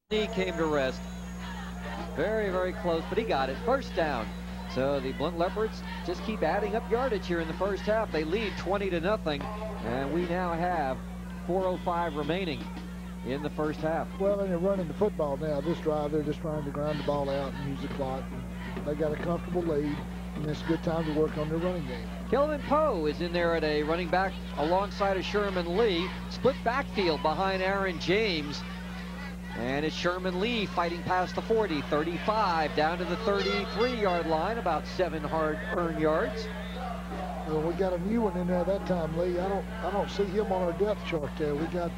Knee came to rest. Very, very close, but he got it. First down. So the Blount Leopards just keep adding up yardage here in the first half. They lead 20-0, and we now have 4:05 remaining in the first half. Well, and they're running the football now. This drive, they're just trying to grind the ball out and use the clock. They got a comfortable lead, and it's a good time to work on their running game. Kelvin Poe is in there at a running back alongside of Sherman Lee. Split backfield behind Aaron James. And it's Sherman Lee fighting past the 40, 35, down to the 33-yard line, about 7 hard-earned yards. Well, we got a new one in there that time, Lee. I don't see him on our depth chart there. We got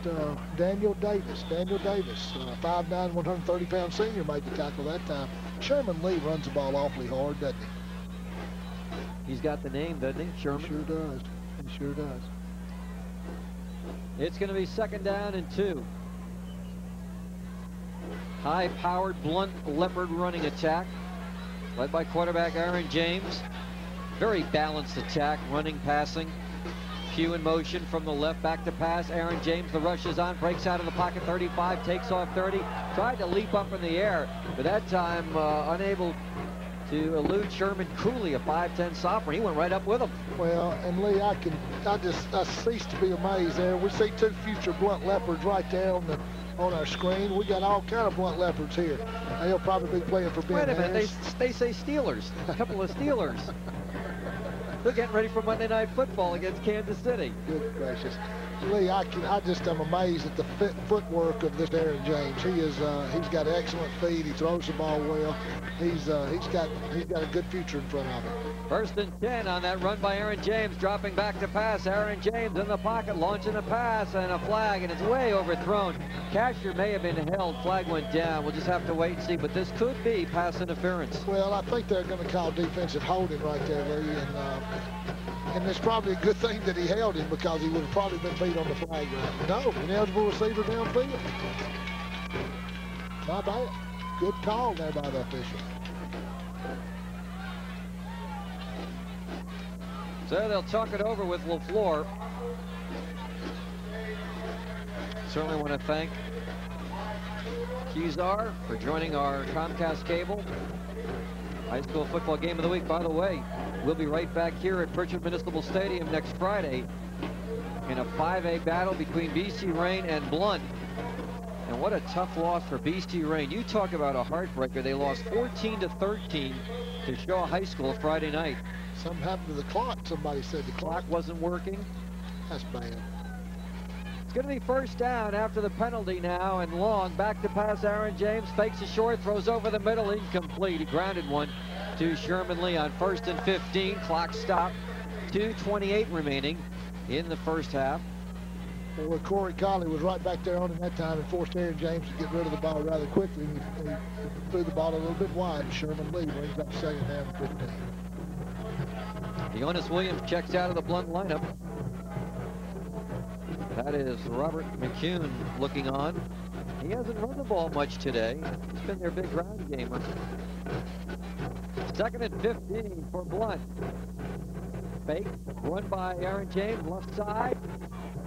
Daniel Davis. 5'9", 130-pound senior made the tackle that time. Sherman Lee runs the ball awfully hard, doesn't he? He's got the name, doesn't he, Sherman? He sure does. He sure does. It's going to be 2nd down and 2. High-powered Blount Leopard running attack, led by quarterback Aaron James. Very balanced attack, running, passing. Few in motion from the left, back to pass. Aaron James, the rush is on, breaks out of the pocket, 35, takes off 30. Tried to leap up in the air, but that time unable to elude Sherman Cooley, a 5'10" sophomore. He went right up with him. Well, and Lee, I cease to be amazed there. We see 2 future Blount Leopards right there on our screen. We got all kind of Blount Leopards here. They'll probably be playing for Ben Wait a minute, Harris. they say Steelers. A couple of Steelers. They're getting ready for Monday Night Football against Kansas City. Good gracious. Lee, I just am amazed at the footwork of this Aaron James. He's got excellent feet. He throws the ball well. He's got a good future in front of him. 1st and 10 on that run by Aaron James, dropping back to pass. Aaron James in the pocket, launching a pass and a flag, and it's way overthrown. Casher may have been held. Flag went down. We'll just have to wait and see, but this could be pass interference. Well, I think they're going to call defensive holding right there, Lee, and it's probably a good thing that he held him, because he would have probably been beat on the flag right. No, ineligible receiver downfield. Not bad. Good call there by the official. So they'll talk it over with Leflore. Certainly want to thank Kizar for joining our Comcast cable. High school football game of the week. By the way, we'll be right back here at Pritchard Municipal Stadium next Friday in a 5A battle between BC Reign and Blount. And what a tough loss for BC Reign. You talk about a heartbreaker. They lost 14-13 to Shaw High School Friday night. Something happened to the clock. Somebody said the Clock wasn't working. That's bad. It's going to be 1st down after the penalty now, and long. Back to pass. Aaron James fakes a short, throws over the middle, incomplete. He grounded one to Sherman Lee on 1st and 15. Clock stopped. 2:28 remaining in the first half. Well, Corey Colley was right back there on him that time and forced Aaron James to get rid of the ball rather quickly. He threw the ball a little bit wide, and Sherman Lee brings up 2nd down and 15. Jonas Williams checks out of the Blount lineup. That is Robert McCune looking on. He hasn't run the ball much today. He's been their big ground gamer. 2nd and 15 for Blount. Fake, run by Aaron James, left side,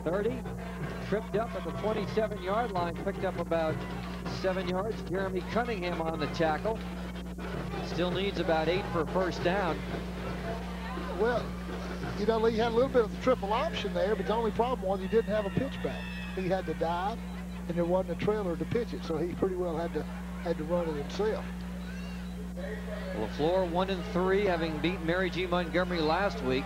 30. Tripped up at the 27-yard line, picked up about 7 yards. Jeremy Cunningham on the tackle. Still needs about 8 for a 1st down. Well, you know, Lee had a little bit of the triple option there, but the only problem was he didn't have a pitch back. He had to dive, and there wasn't a trailer to pitch it, so he pretty well had to run it himself. Leflore 1-3, having beaten Mary G. Montgomery last week.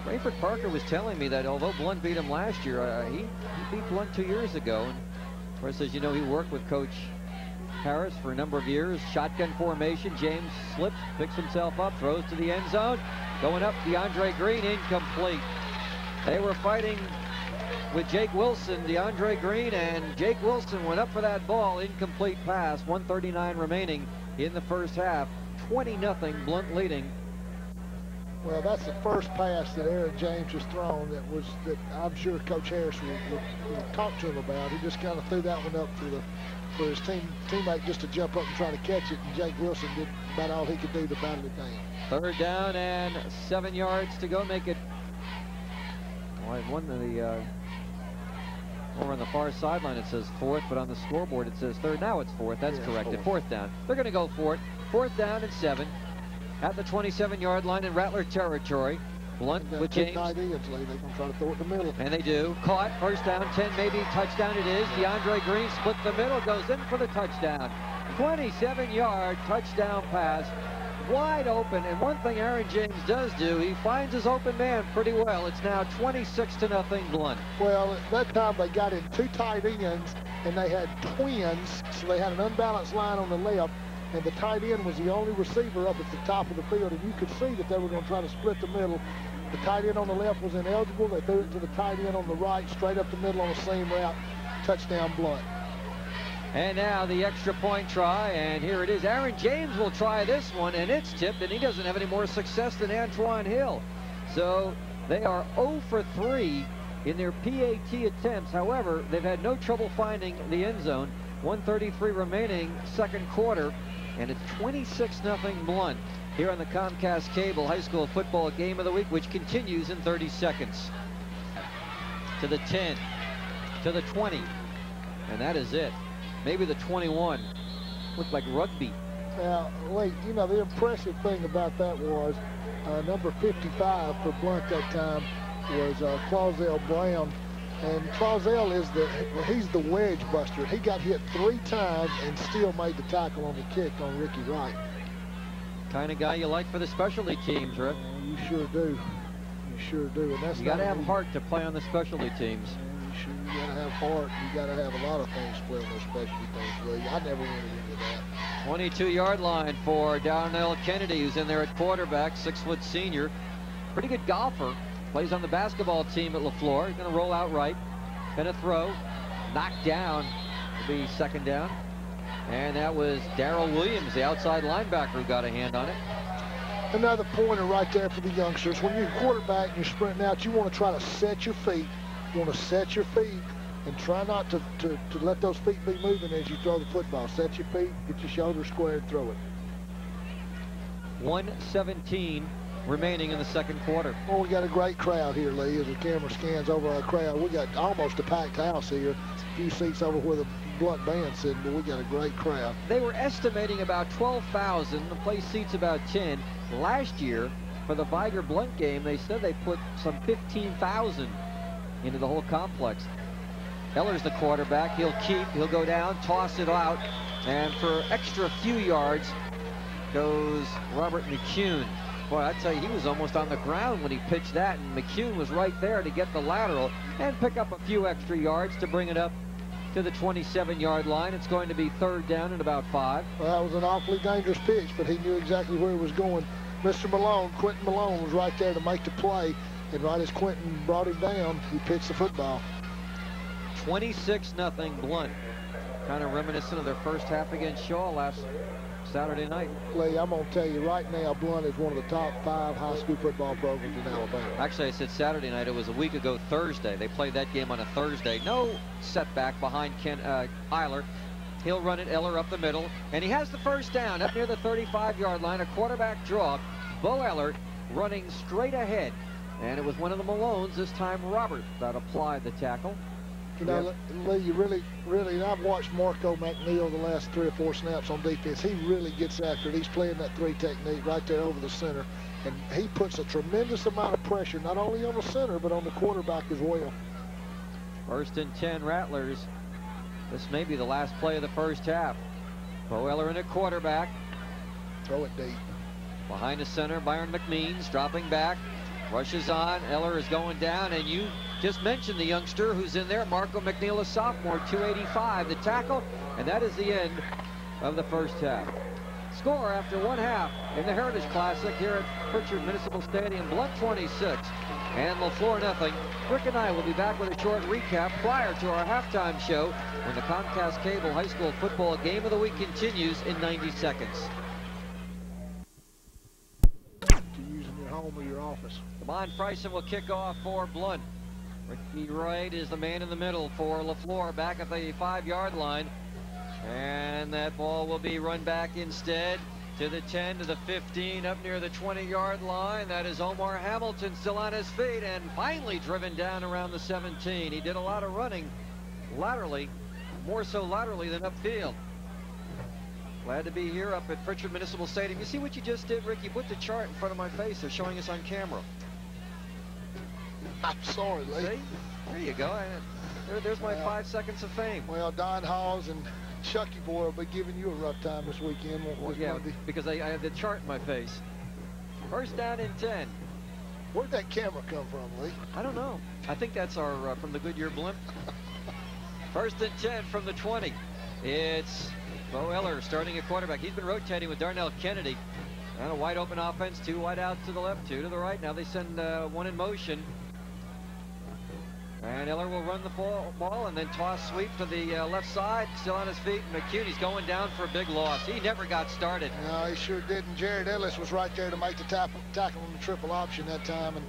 Rayford Parker was telling me that although Blount beat him last year, he beat Blount 2 years ago. And of course, as you know, he worked with Coach Harris for a number of years. Shotgun formation. James slips, picks himself up, throws to the end zone. Going up, DeAndre Green, incomplete. They were fighting with Jake Wilson, DeAndre Green, and Jake Wilson went up for that ball. Incomplete pass. 1:39 remaining in the first half. 20-0, Blount leading. Well, that's the first pass that Aaron James has thrown that I'm sure Coach Harris will talk to him about. He just kind of threw that one up for his teammate just to jump up and try to catch it, and Jake Wilson did about all he could do to battle it down. 3rd down and 7 yards to go. Make it one of the Over on the far sideline, it says fourth, but on the scoreboard, it says third. Now it's fourth. That's corrected. Fourth down. They're going to go for it. Fourth down and 7 at the 27-yard line in Rattler territory. Blount with James. They're going to try to throw it in the middle. And they do. Caught. First down, 10 maybe. Touchdown it is. DeAndre Green splits the middle, goes in for the touchdown. 27-yard touchdown pass. Wide open. And one thing Aaron James does do, he finds his open man pretty well. It's now 26-0 Blount. Well, at that time they got in 2 tight ends, and they had twins, so they had an unbalanced line on the left. And the tight end was the only receiver up at the top of the field, and you could see that they were going to try to split the middle. The tight end on the left was ineligible. They threw it to the tight end on the right, straight up the middle on the seam route. Touchdown Blount. And now the extra point try, and here it is. Aaron James will try this one, and it's tipped, and he doesn't have any more success than Antoine Hill. So they are 0 for 3 in their PAT attempts. However, they've had no trouble finding the end zone. 1:33 remaining, second quarter. And it's 26-0 Blount here on the Comcast Cable High School Football Game of the Week, which continues in 30 seconds. To the 10, to the 20, and that is it. Maybe the 21. Looked like rugby. Now, wait, you know, the impressive thing about that was number 55 for Blount that time was Clausell Brown. And Clausell is he's the wedge buster. He got hit 3 times and still made the tackle on the kick on Ricky Wright. Kind of guy you like for the specialty teams, Rick. You sure do. You sure do. And that's you got to have heart to play on the specialty teams. You got to have heart. You got to have a lot of things to play on those specialty teams, Lee. I never went into that. 22-yard line for Darnell Kennedy, who's in there at quarterback, 6-foot senior. Pretty good golfer. Plays on the basketball team at Leflore. He's going to roll out right. Going to throw. Knocked down. Will be second down. And that was Darrell Williams, the outside linebacker, who got a hand on it. Another pointer right there for the youngsters. When you're a quarterback and you're sprinting out, you want to try to set your feet. You want to set your feet and try not to let those feet be moving as you throw the football. Set your feet, get your shoulders square and throw it. 1:17 remaining in the second quarter. Well, we got a great crowd here, Lee, as the camera scans over our crowd. We got almost a packed house here. A few seats over where the Blount band sitting, but we got a great crowd. They were estimating about 12,000. The place seats about 10. Last year, for the Viger-Blount game, they said they put some 15,000 into the whole complex. Eller's the quarterback. He'll go down, toss it out, and for extra few yards goes Robert McCune. Boy, I tell you, he was almost on the ground when he pitched that, and McCune was right there to get the lateral and pick up a few extra yards to bring it up to the 27-yard line. It's going to be third down and about 5. Well, that was an awfully dangerous pitch, but he knew exactly where he was going. Mr. Malone, Quentin Malone, was right there to make the play, and right as Quentin brought him down, he pitched the football. 26-0 Blount. Kind of reminiscent of their first half against Shaw last Saturday night. Lee, I'm going to tell you right now, Blount is one of the top 5 high school football programs in Alabama. Actually, I said Saturday night. It was a week ago Thursday. They played that game on a Thursday. No setback behind Eiler. He'll run it, Eller up the middle, and he has the first down up near the 35-yard line. A quarterback draw. Bo Eller running straight ahead. And it was one of the Malones, this time Robert, that applied the tackle. You know, Lee, you really, I've watched Marco McNeil the last 3 or 4 snaps on defense. He really gets after it. He's playing that 3 technique right there over the center. And he puts a tremendous amount of pressure, not only on the center, but on the quarterback as well. First and 10 Rattlers. This may be the last play of the first half. Bo Eller in at quarterback. Throw it deep. Behind the center, Byron McMeans dropping back. Rushes on. Eller is going down, and you just mentioned the youngster who's in there, Marco McNeil, a sophomore, 285, the tackle, and that is the end of the first half. Score after one half in the Heritage Classic here at Pritchard Municipal Stadium. Blount 26 and Leflore nothing. Rick and I will be back with a short recap prior to our halftime show when the Comcast Cable High School Football Game of the Week continues in 90 seconds. Home or your office. Lamont Freisen will kick off for Blount. Ricky Wright is the man in the middle for Leflore back at the 5-yard line. And that ball will be run back instead to the 10, to the 15, up near the 20-yard line. That is Omar Hamilton still on his feet and finally driven down around the 17. He did a lot of running laterally, more so laterally than upfield. Glad to be here up at Pritchard Municipal Stadium. You see what you just did, Rick? You put the chart in front of my face. They're showing us on camera. I'm sorry, Lee. See? There you go. There's my 5 seconds of fame. Well, Don Hawes and Chucky Boy will be giving you a rough time this weekend. Yeah, because I have the chart in my face. First down and 10. Where'd that camera come from, Lee? I don't know. I think that's our from the Goodyear blimp. First and 10 from the 20. It's Bo Eller starting at quarterback. He's been rotating with Darnell Kennedy. And a wide open offense, 2 wide out to the left, 2 to the right. Now they send 1 in motion. And Eller will run the ball and then toss sweep to the left side. Still on his feet. McCune, he's going down for a big loss. He never got started. No, he sure didn't. Jared Ellis was right there to make the tackle on the triple option that time. And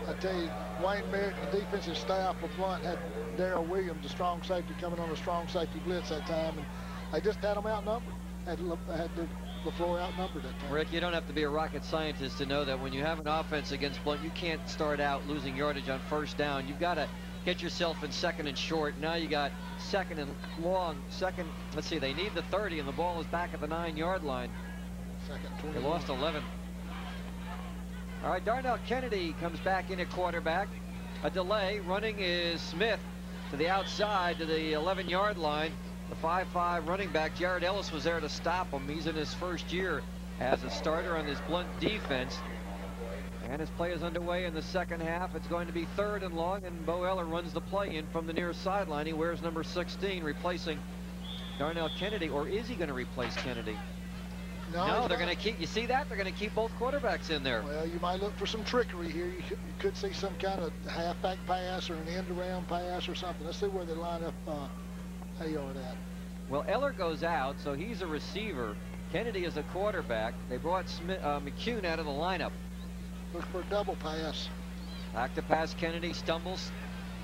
I tell you, Wayne Merritt and the defensive staff of Blount had Darrell Williams, the strong safety, coming on a strong safety blitz that time. And they just had him outnumbered. Had Leflore outnumbered that time. Rick, you don't have to be a rocket scientist to know that when you have an offense against Blount, you can't start out losing yardage on first down. You've got to get yourself in second and short. Now you got second and long. Let's see, they need the 30, and the ball is back at the 9-yard line. They lost 11. All right, Darnell Kennedy comes back in at quarterback. A delay. Running is Smith to the outside to the 11-yard line. The 5'5" running back, Jared Ellis, was there to stop him. He's in his first year as a starter on this Blount defense. And his play is underway in the second half. It's going to be 3rd and long, and Bo Eller runs the play in from the near sideline. He wears number 16, replacing Darnell Kennedy. Or is he going to replace Kennedy? No, they're going to keep, you see that? They're going to keep both quarterbacks in there. Well, you might look for some trickery here. You could see some kind of halfback pass or an end-around pass or something. Let's see where they line up Hayard at. Well, Eller goes out, so he's a receiver. Kennedy is a quarterback. They brought McCune out of the lineup. Look for a double pass. Back to pass. Kennedy stumbles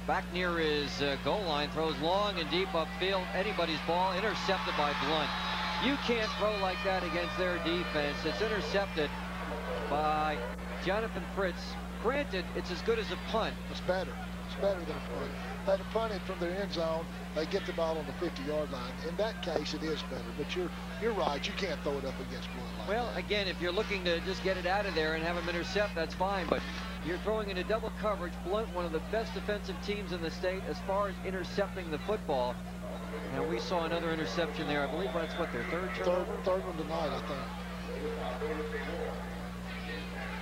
back near his goal line, throws long and deep upfield. Anybody's ball, intercepted by Blount. You can't throw like that against their defense. It's intercepted by Jonathan Fritz. Granted, it's as good as a punt. It's better. It's better than a punt. If they'd have punted from their end zone, they get the ball on the 50-yard line. In that case, it is better. But you're right. You can't throw it up against Blount like well, that. Again, if you're looking to just get it out of there and have them intercept, that's fine. But you're throwing into double coverage. Blount, one of the best defensive teams in the state as far as intercepting the football. And we saw another interception there. I believe that's what, their third turnover? Third one tonight, I think.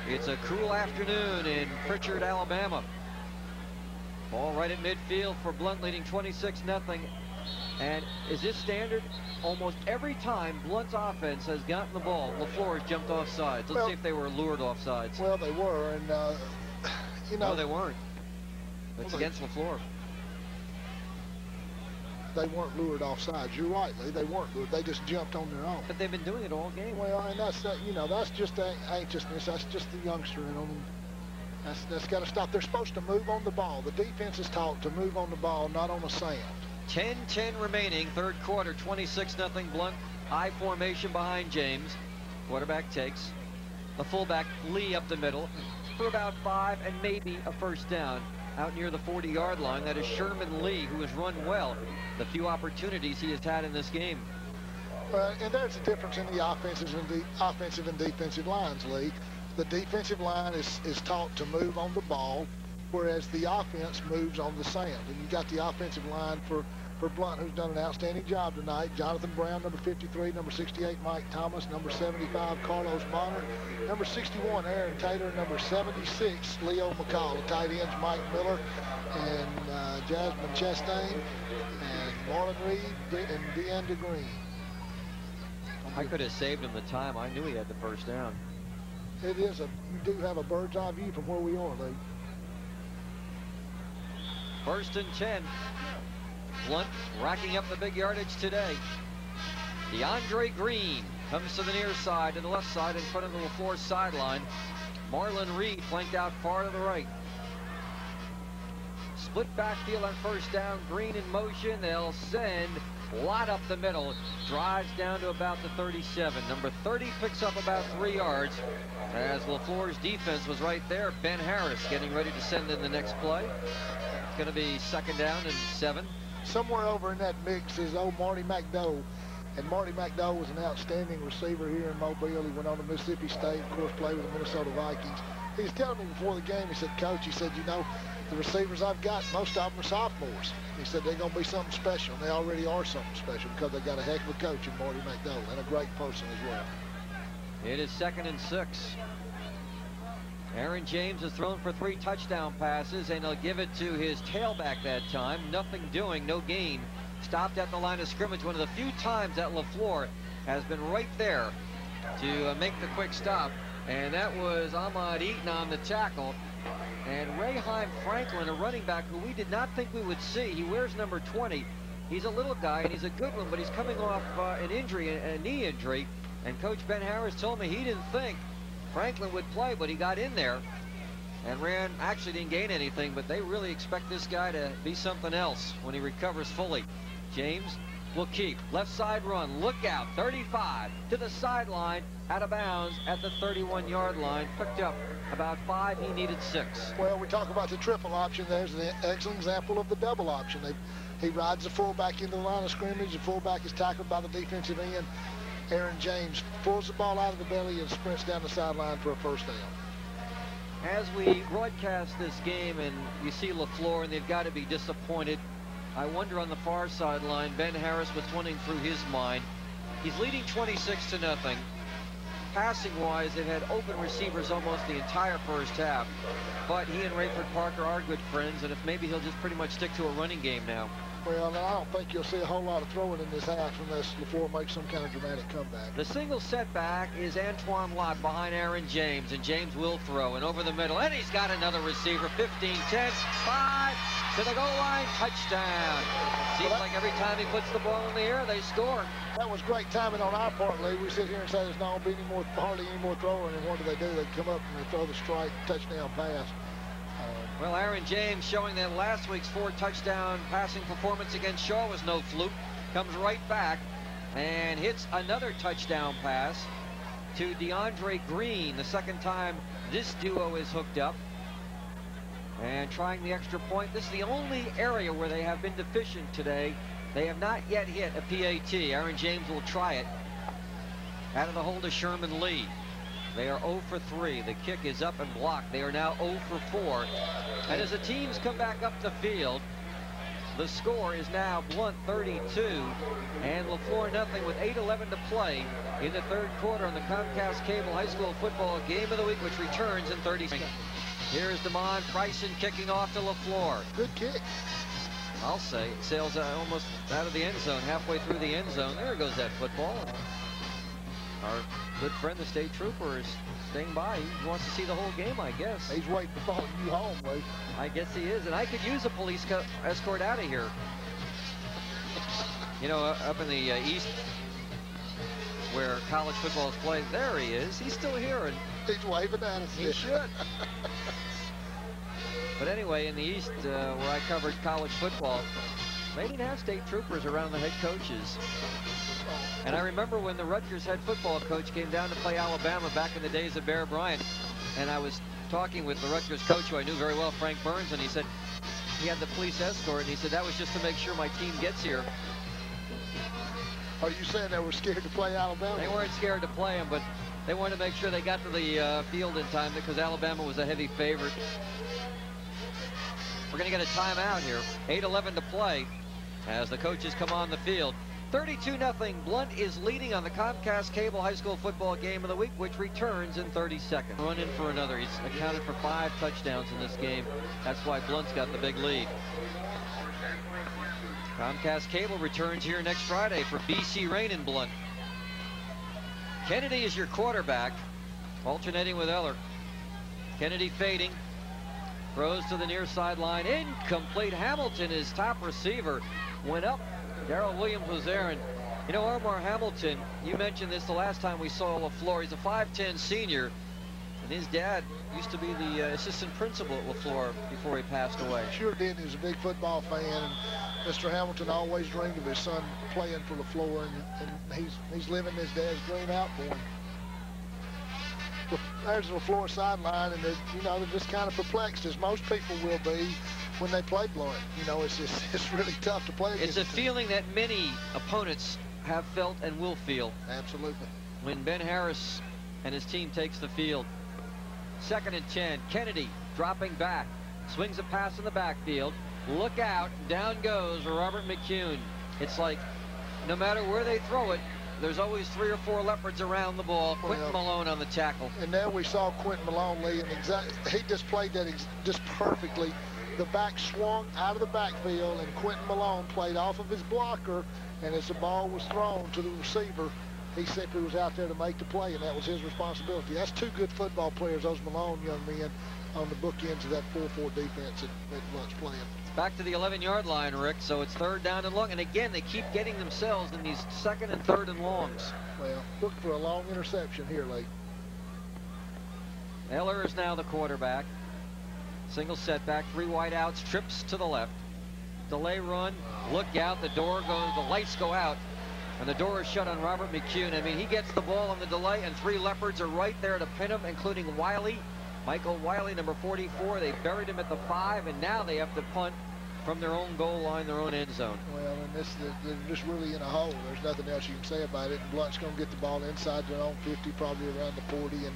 It's a cool afternoon in Pritchard, Alabama. Ball right at midfield for Blount, leading 26-0. And is this standard? Almost every time Blount's offense has gotten the ball, Leflore has jumped off sides. Let's see if they were lured off sides. Well, they were, and you know. No, they weren't. It's against Leflore. They weren't lured off sides. You're right, Lee. They weren't lured. They just jumped on their own. But they've been doing it all game. Well, and that's that's just anxiousness. That's just the youngster in them. That's got to stop. They're supposed to move on the ball. The defense is taught to move on the ball, not on the sand. 10-10 remaining, third quarter, 26-0 Blount. High formation behind James. Quarterback takes the fullback Lee up the middle for about 5 and maybe a first down. Out near the 40-yard line, that is Sherman Lee, who has run well the few opportunities he has had in this game. And there's a difference in the offensive and defensive lines, Lee. The defensive line is taught to move on the ball, whereas the offense moves on the sand. And you got the offensive line for Blount, who's done an outstanding job tonight. Jonathan Brown, number 53, number 68, Mike Thomas, number 75, Carlos Bonner, number 61, Aaron Taylor, number 76, Leo McCall. The tight ends, Mike Miller and Jasmine Chastain, and Marlon Reed and DeAndre Green. I could have saved him the time. I knew he had the first down. It is you do have a bird's eye view from where we are, Lee. 1st and 10. Blount racking up the big yardage today. DeAndre Green comes to the near side, to the left side, in front of the Leflore sideline. Marlon Reed flanked out far to the right. Split backfield on first down. Green in motion. They'll send Watt up the middle. Drives down to about the 37. Number 30 picks up about 3 yards as Leflore's defense was right there. Ben Harris getting ready to send in the next play. It's going to be 2nd down and 7. somewhere over in that mix is old Marty McDowell. And Marty McDowell was an outstanding receiver here in Mobile. He went on to Mississippi State, of course, played with the Minnesota Vikings. He was telling me before the game, he said, Coach, he said, you know, the receivers I've got, most of them are sophomores. He said they're going to be something special. And they already are something special because they got a heck of a coach in Marty McDowell and a great person as well. It is 2nd and 6. Aaron James has thrown for 3 touchdown passes, and he'll give it to his tailback that time. Nothing doing, no gain. Stopped at the line of scrimmage. One of the few times that Leflore has been right there to make the quick stop. And that was Ahmad Eaton on the tackle. And Rayheim Franklin, a running back who we did not think we would see. He wears number 20. He's a little guy, and he's a good one, but he's coming off an injury, a knee injury. And Coach Ben Harris told me he didn't think Franklin would play, but he got in there and ran. Actually didn't gain anything, but they really expect this guy to be something else when he recovers fully. James will keep. Left side run. Look out. 35 to the sideline. Out of bounds at the 31-yard line. Picked up about 5. He needed 6. Well, we talk about the triple option. There's an excellent example of the double option. He rides the fullback into the line of scrimmage. The fullback is tackled by the defensive end. Aaron James pulls the ball out of the belly and sprints down the sideline for a first down. As we broadcast this game and you see Leflore, and they've got to be disappointed, I wonder on the far sideline, Ben Harris, what's running through his mind. He's leading 26-0. Passing-wise, they've had open receivers almost the entire first half. But he and Rayford Parker are good friends, and if maybe he'll just pretty much stick to a running game now. Well, I don't think you'll see a whole lot of throwing in this half unless Leflore makes some kind of dramatic comeback. The single setback is Antoine Lott behind Aaron James, and James will throw, and over the middle, and he's got another receiver. 15, 10, 5, to the goal line, touchdown. Seems like every time he puts the ball in the air, they score. That was great timing on our part, Lee. We sit here and say there's not going to be hardly any more throwing, and what do? They come up and they throw the strike touchdown pass. Well, Aaron James showing that last week's 4-touchdown passing performance against Shaw was no fluke. Comes right back and hits another touchdown pass to DeAndre Green, the second time this duo is hooked up. And trying the extra point. This is the only area where they have been deficient today. They have not yet hit a PAT. Aaron James will try it out of the hold of Sherman Lee. They are 0 for 3. The kick is up and blocked. They are now 0 for 4. And as the teams come back up the field, the score is now Blount 32 and Leflore nothing with 8:11 to play in the third quarter on the Comcast Cable High School Football Game of the Week, which returns in 30 seconds. Here's DeMond Bryson kicking off to Leflore. Good kick. I'll say it sails almost out of the end zone, halfway through the end zone. There goes that football. Our good friend, the state trooper, is staying by. He wants to see the whole game, I guess. He's waiting to follow you home, Lee. I guess he is, and I could use a police escort out of here. You know, up in the east, where college football is played, there he is. He's still here, and he's waving at us. He should. But anyway, in the east, where I covered college football, they didn't have state troopers around the head coaches. And I remember when the Rutgers head football coach came down to play Alabama back in the days of Bear Bryant, and I was talking with the Rutgers coach, who I knew very well, Frank Burns, and he said he had the police escort, and he said that was just to make sure my team gets here. Are you saying they were scared to play Alabama? They weren't scared to play them, but they wanted to make sure they got to the field in time because Alabama was a heavy favorite. We're going to get a timeout here. 8:11 to play as the coaches come on the field. 32-0. Blount is leading on the Comcast Cable High School Football Game of the Week, which returns in 30 seconds. Run in for another. He's accounted for 5 touchdowns in this game. That's why Blount's got the big lead. Comcast Cable returns here next Friday for BC Rain in Blount. Kennedy is your quarterback, alternating with Eller. Kennedy fading. Throws to the near sideline. Incomplete. Hamilton, his top receiver, went up. Darrell Williams was there, and you know, Armar Hamilton, you mentioned this the last time we saw Leflore. He's a 5'10 senior, and his dad used to be the assistant principal at Leflore before he passed away. Sure did. He was a big football fan, and Mr. Hamilton always dreamed of his son playing for Leflore, and he's living his dad's dream out for him. There's the Leflore sideline, and they're just kind of perplexed, as most people will be. when they play Blount. You know, it's really tough to play against. It's a feeling that many opponents have felt and will feel. Absolutely. When Ben Harris and his team takes the field. 2nd and 10. Kennedy dropping back. Swings a pass in the backfield. Look out. Down goes Robert McCune. It's like no matter where they throw it, there's always 3 or 4 leopards around the ball. Quentin Malone on the tackle. And now we saw Quentin Malone, Lee, and he just played that just perfectly. The back swung out of the backfield, and Quentin Malone played off of his blocker, and as the ball was thrown to the receiver, he simply was out there to make the play, and that was his responsibility. That's 2 good football players, those Malone young men, on the bookends of that 4-4 defense that Blount's playing. Back to the 11-yard line, Rick, so it's 3rd down and long. And again, they keep getting themselves in these 2nd and 3rd and longs. Well, look for a long interception here, Lee. Eller is now the quarterback. Single setback, 3 wide outs, trips to the left. Delay run, look out, the lights go out, and the door is shut on Robert McCune. I mean, he gets the ball on the delay, and 3 leopards are right there to pin him, including Wiley. Michael Wiley, number 44. They buried him at the 5, and now they have to punt from their own goal line, their own end zone. Well, and they're just really in a hole. There's nothing else you can say about it. And Blount's going to get the ball inside their own 50, probably around the 40, and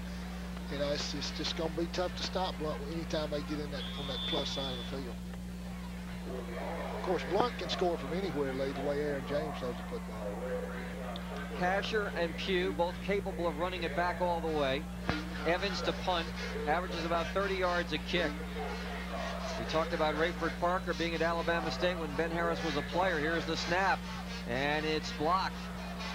you know it's just going to be tough to stop Blount anytime they get in on that plus side of the field. Of course, Blount can score from anywhere, Lee, the way Aaron James throws the football. Kasher and Pugh both capable of running it back all the way. Evans to punt, averages about 30 yards a kick. We talked about Rayford Parker being at Alabama State when Ben Harris was a player. Here's the snap, and it's blocked.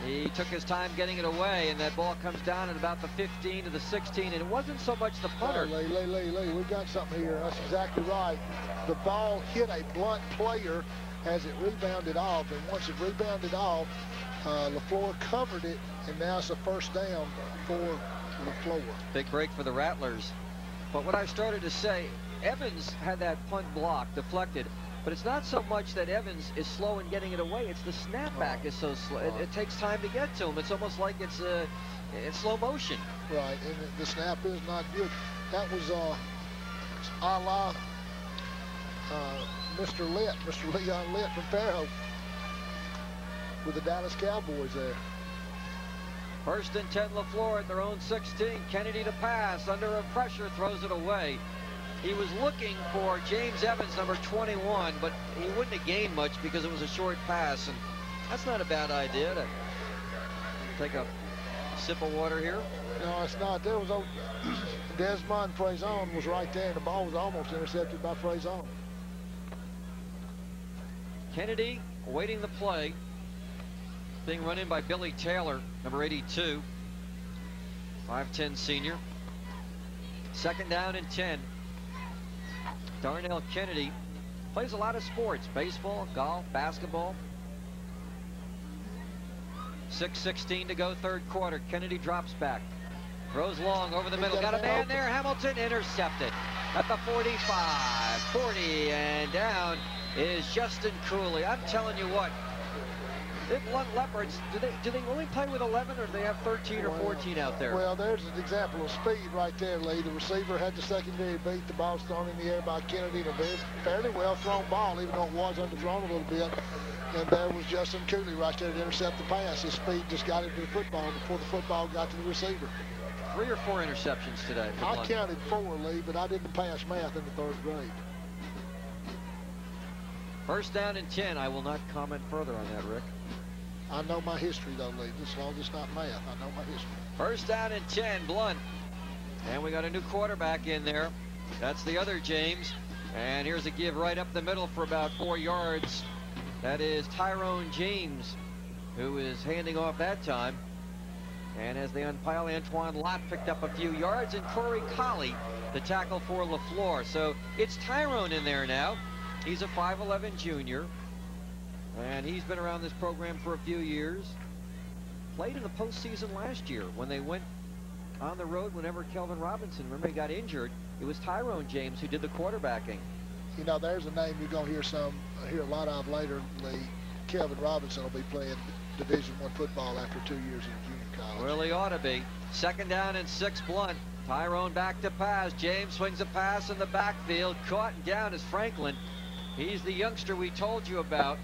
He took his time getting it away, and that ball comes down at about the 15 to the 16, and it wasn't so much the punter. Lee, we got something here. That's exactly right. The ball hit a Blount player as it rebounded off, and once it rebounded off, Leflore covered it, and now it's a 1st down for Leflore. Big break for the Rattlers. But what I started to say, Evans had that punt block deflected, but it's not so much that Evans is slow in getting it away. It's the snapback is so slow. It takes time to get to him. It's almost like it's slow motion. Right, and the snap is not good. That was a la Mr. Leon Litt from Fairhope with the Dallas Cowboys there. 1st and 10, Leflore at their own 16. Kennedy to pass, under a pressure, throws it away. He was looking for James Evans, number 21, but he wouldn't have gained much because it was a short pass, and that's not a bad idea to take a sip of water here. No, it's not. There was Desmond Fraison was right there, and the ball was almost intercepted by Fraison. Kennedy awaiting the play, being run in by Billy Taylor, number 82, 5'10" senior. 2nd down and 10. Darnell Kennedy plays a lot of sports, baseball, golf, basketball. 6:16 to go, 3rd quarter. Kennedy drops back, throws long over the middle, got a man there. Hamilton intercepted at the 45, 40, and down is Justin Cooley. I'm telling you what, the Blount Leopards, do they only play with 11, or do they have 13 or 14 out there? Well, there's an example of speed right there, Lee. The receiver had the secondary beat. The ball's thrown in the air by Kennedy, and a fairly well thrown ball, even though it was underthrown a little bit. And there was Justin Cooley right there to intercept the pass. His speed just got into the football before the football got to the receiver. 3 or 4 interceptions today. I counted 4, Lee, but I didn't pass math in the 3rd grade. 1st down and 10. I will not comment further on that, Rick. I know my history, though, Lee. As long as it's not math, I know my history. 1st down and 10, Blount. And we got a new quarterback in there. That's the other James. And here's a give right up the middle for about 4 yards. That is Tyrone James, who is handing off that time. And as they unpile, Antoine Lott picked up a few yards, and Corey Colley, the tackle for Leflore. So it's Tyrone in there now. He's a 5'11" junior. And he's been around this program for a few years. Played in the postseason last year when they went on the road whenever Kelvin Robinson, remember, he got injured. It was Tyrone James who did the quarterbacking. You know, there's a name you're going to hear a lot of later, Lee. Kelvin Robinson will be playing Division I football after 2 years in junior college. Well, he ought to be. 2nd down and 6, Blount. Tyrone back to pass. James swings a pass in the backfield. Caught and down is Franklin. He's the youngster we told you about,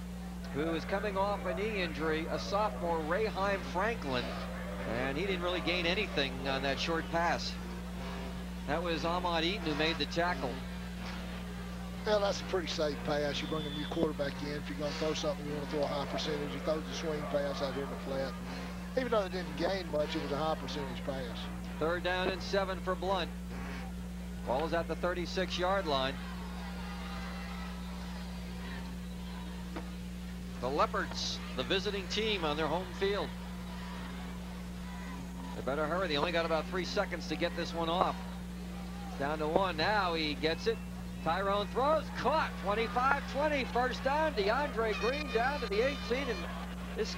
who is coming off a knee injury, a sophomore, Rayheim Franklin. And he didn't really gain anything on that short pass. That was Ahmad Eaton who made the tackle. Well, that's a pretty safe pass. You bring a new quarterback in. If you're going to throw something, you want to throw a high percentage. You throw the swing pass out here in the flat. Even though they didn't gain much, it was a high percentage pass. 3rd down and 7 for Blount. Ball is at the 36-yard line. The Leopards, the visiting team on their home field. They better hurry. They only got about 3 seconds to get this one off. Down to 1. Now he gets it. Tyrone throws. Caught. 25-20. First down. DeAndre Green down to the 18. And this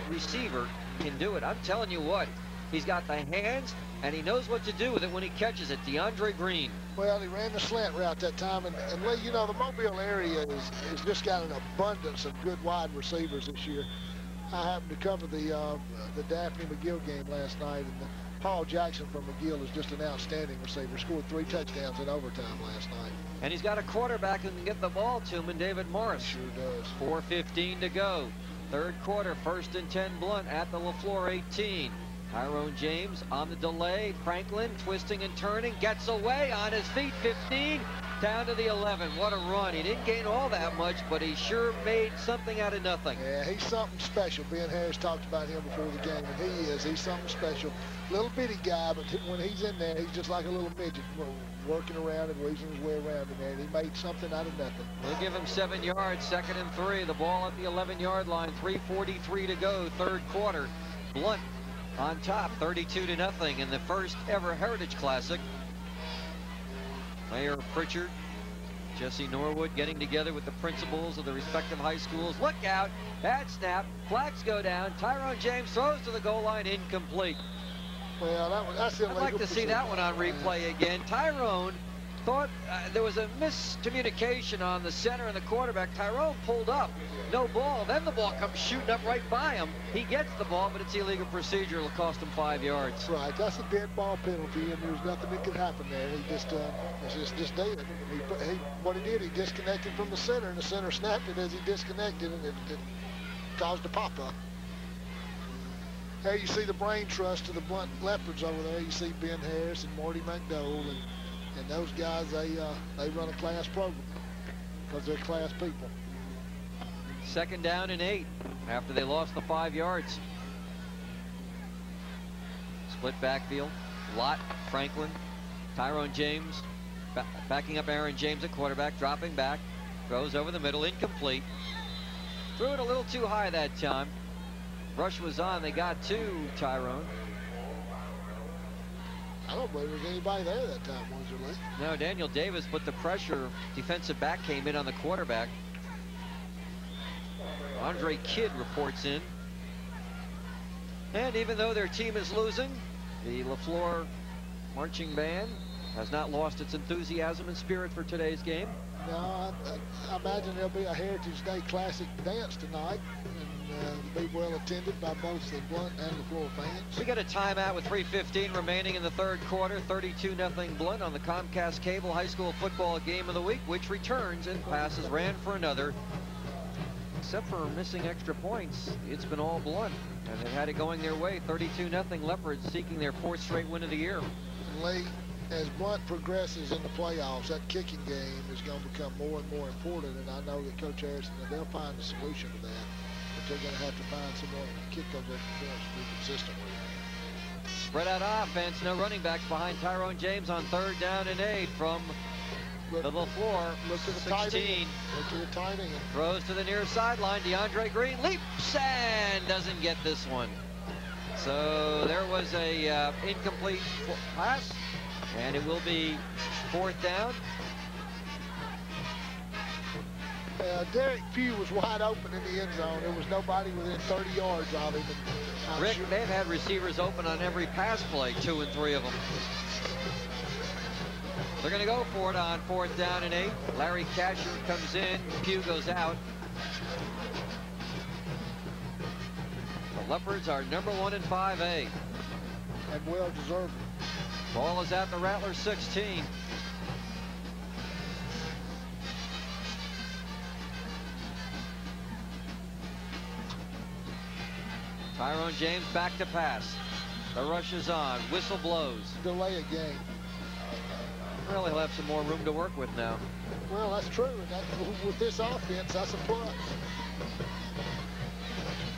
receiver can do it. I'm telling you what. He's got the hands, and he knows what to do with it when he catches it. DeAndre Green. Well, he ran the slant route that time. And Lee, you know, the Mobile area is just got an abundance of good wide receivers this year. I happened to cover the Daphne McGill game last night, and Paul Jackson from McGill is just an outstanding receiver. Scored 3 touchdowns in overtime last night. And he's got a quarterback who can get the ball to him in David Morris. Sure does. 4:15 to go. 3rd quarter, 1st and 10 Blount at the Leflore 18. Tyrone James on the delay. Franklin twisting and turning. Gets away on his feet. 15. Down to the 11. What a run. He didn't gain all that much, but he sure made something out of nothing. Yeah, he's something special. Ben Harris talked about him before the game, and he is. He's something special. Little bitty guy, but when he's in there, he's just like a little midget working around and weasing his way around in there. And he made something out of nothing. We'll give him 7 yards. 2nd and 3. The ball at the 11-yard line. 3:43 to go. 3rd quarter. Blount on top, 32-0 in the first ever Heritage Classic. Mayor Pritchard, Jesse Norwood getting together with the principals of the respective high schools. Look out, bad snap, flags go down. Tyrone James throws to the goal line, incomplete. Well, that's illegal. I'd like to see that one on replay again. Tyrone thought there was a miscommunication on the center and the quarterback. Tyrone pulled up, no ball. Then the ball comes shooting up right by him. He gets the ball, but it's illegal procedure. It'll cost him 5 yards. Right, that's a dead ball penalty, and there's nothing that could happen there. He just dead. What he did, he disconnected from the center, and the center snapped it as he disconnected, and it caused a pop-up. There you see the brain trust of the Blount Leopards over there. You see Ben Harris and Marty McDowell, and those guys, they run a class program because they're class people. 2nd down and 8 after they lost the 5 yards. Split backfield. Lott, Franklin, Tyrone James, backing up Aaron James at quarterback, dropping back, throws over the middle, incomplete. Threw it a little too high that time. Rush was on. They got to Tyrone. I don't believe there was anybody there that time, was there, Lee? No, Daniel Davis put the pressure. Defensive back came in on the quarterback. Andre Kidd reports in. And even though their team is losing, the Leflore marching band has not lost its enthusiasm and spirit for today's game. No, I imagine there'll be a Heritage Day Classic dance tonight, and be well attended by both the Blount and Leflore fans. We got a timeout with 3:15 remaining in the 3rd quarter. 32-0 Blount on the Comcast Cable High School Football Game of the Week, which returns and passes ran for another. Except for missing extra points, it's been all Blount, and they've had it going their way. 32-0 Leopards seeking their 4th straight win of the year. And Lee, as Blount progresses in the playoffs, that kicking game is going to become more and more important, and I know that Coach Harrison, they'll find a solution to that, but they're going to have to find someone to kick those extra points to be consistent with. Spread out offense, no running backs behind Tyrone James on 3rd down and 8 from the Leflore. Look to the 16. timing. Look to the timing. Throws to the near sideline. DeAndre Green leaps and doesn't get this one. So there was a incomplete pass, and it will be 4th down. Derek Pugh was wide open in the end zone. There was nobody within 30 yards of him. Rick, they've had receivers open on every pass play, 2 and 3 of them. They're going to go for it on 4th down and 8. Larry Casher comes in. Pugh goes out. The Leopards are #1 in 5A. And well deserved. Ball is at the Rattler 16. Tyrone James back to pass. The rush is on. Whistle blows. Delay a game. Well, he'll have some more room to work with now. Well, that's true. And with this offense, that's a plus.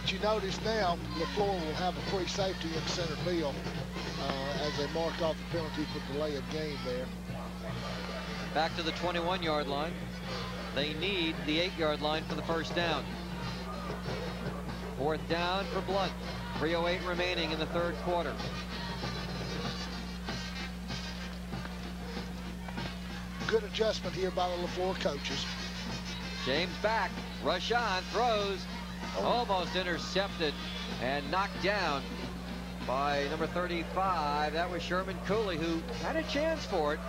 But you notice now, Leflore will have a free safety in center field as they mark off the penalty for delay of game there. Back to the 21-yard line. They need the 8-yard line for the first down. Fourth down for Blount. 3:08 remaining in the third quarter. Good adjustment here by the Leflore coaches. James back. Rush on. Throws. Almost intercepted and knocked down by number 35. That was Sherman Cooley, who had a chance for it,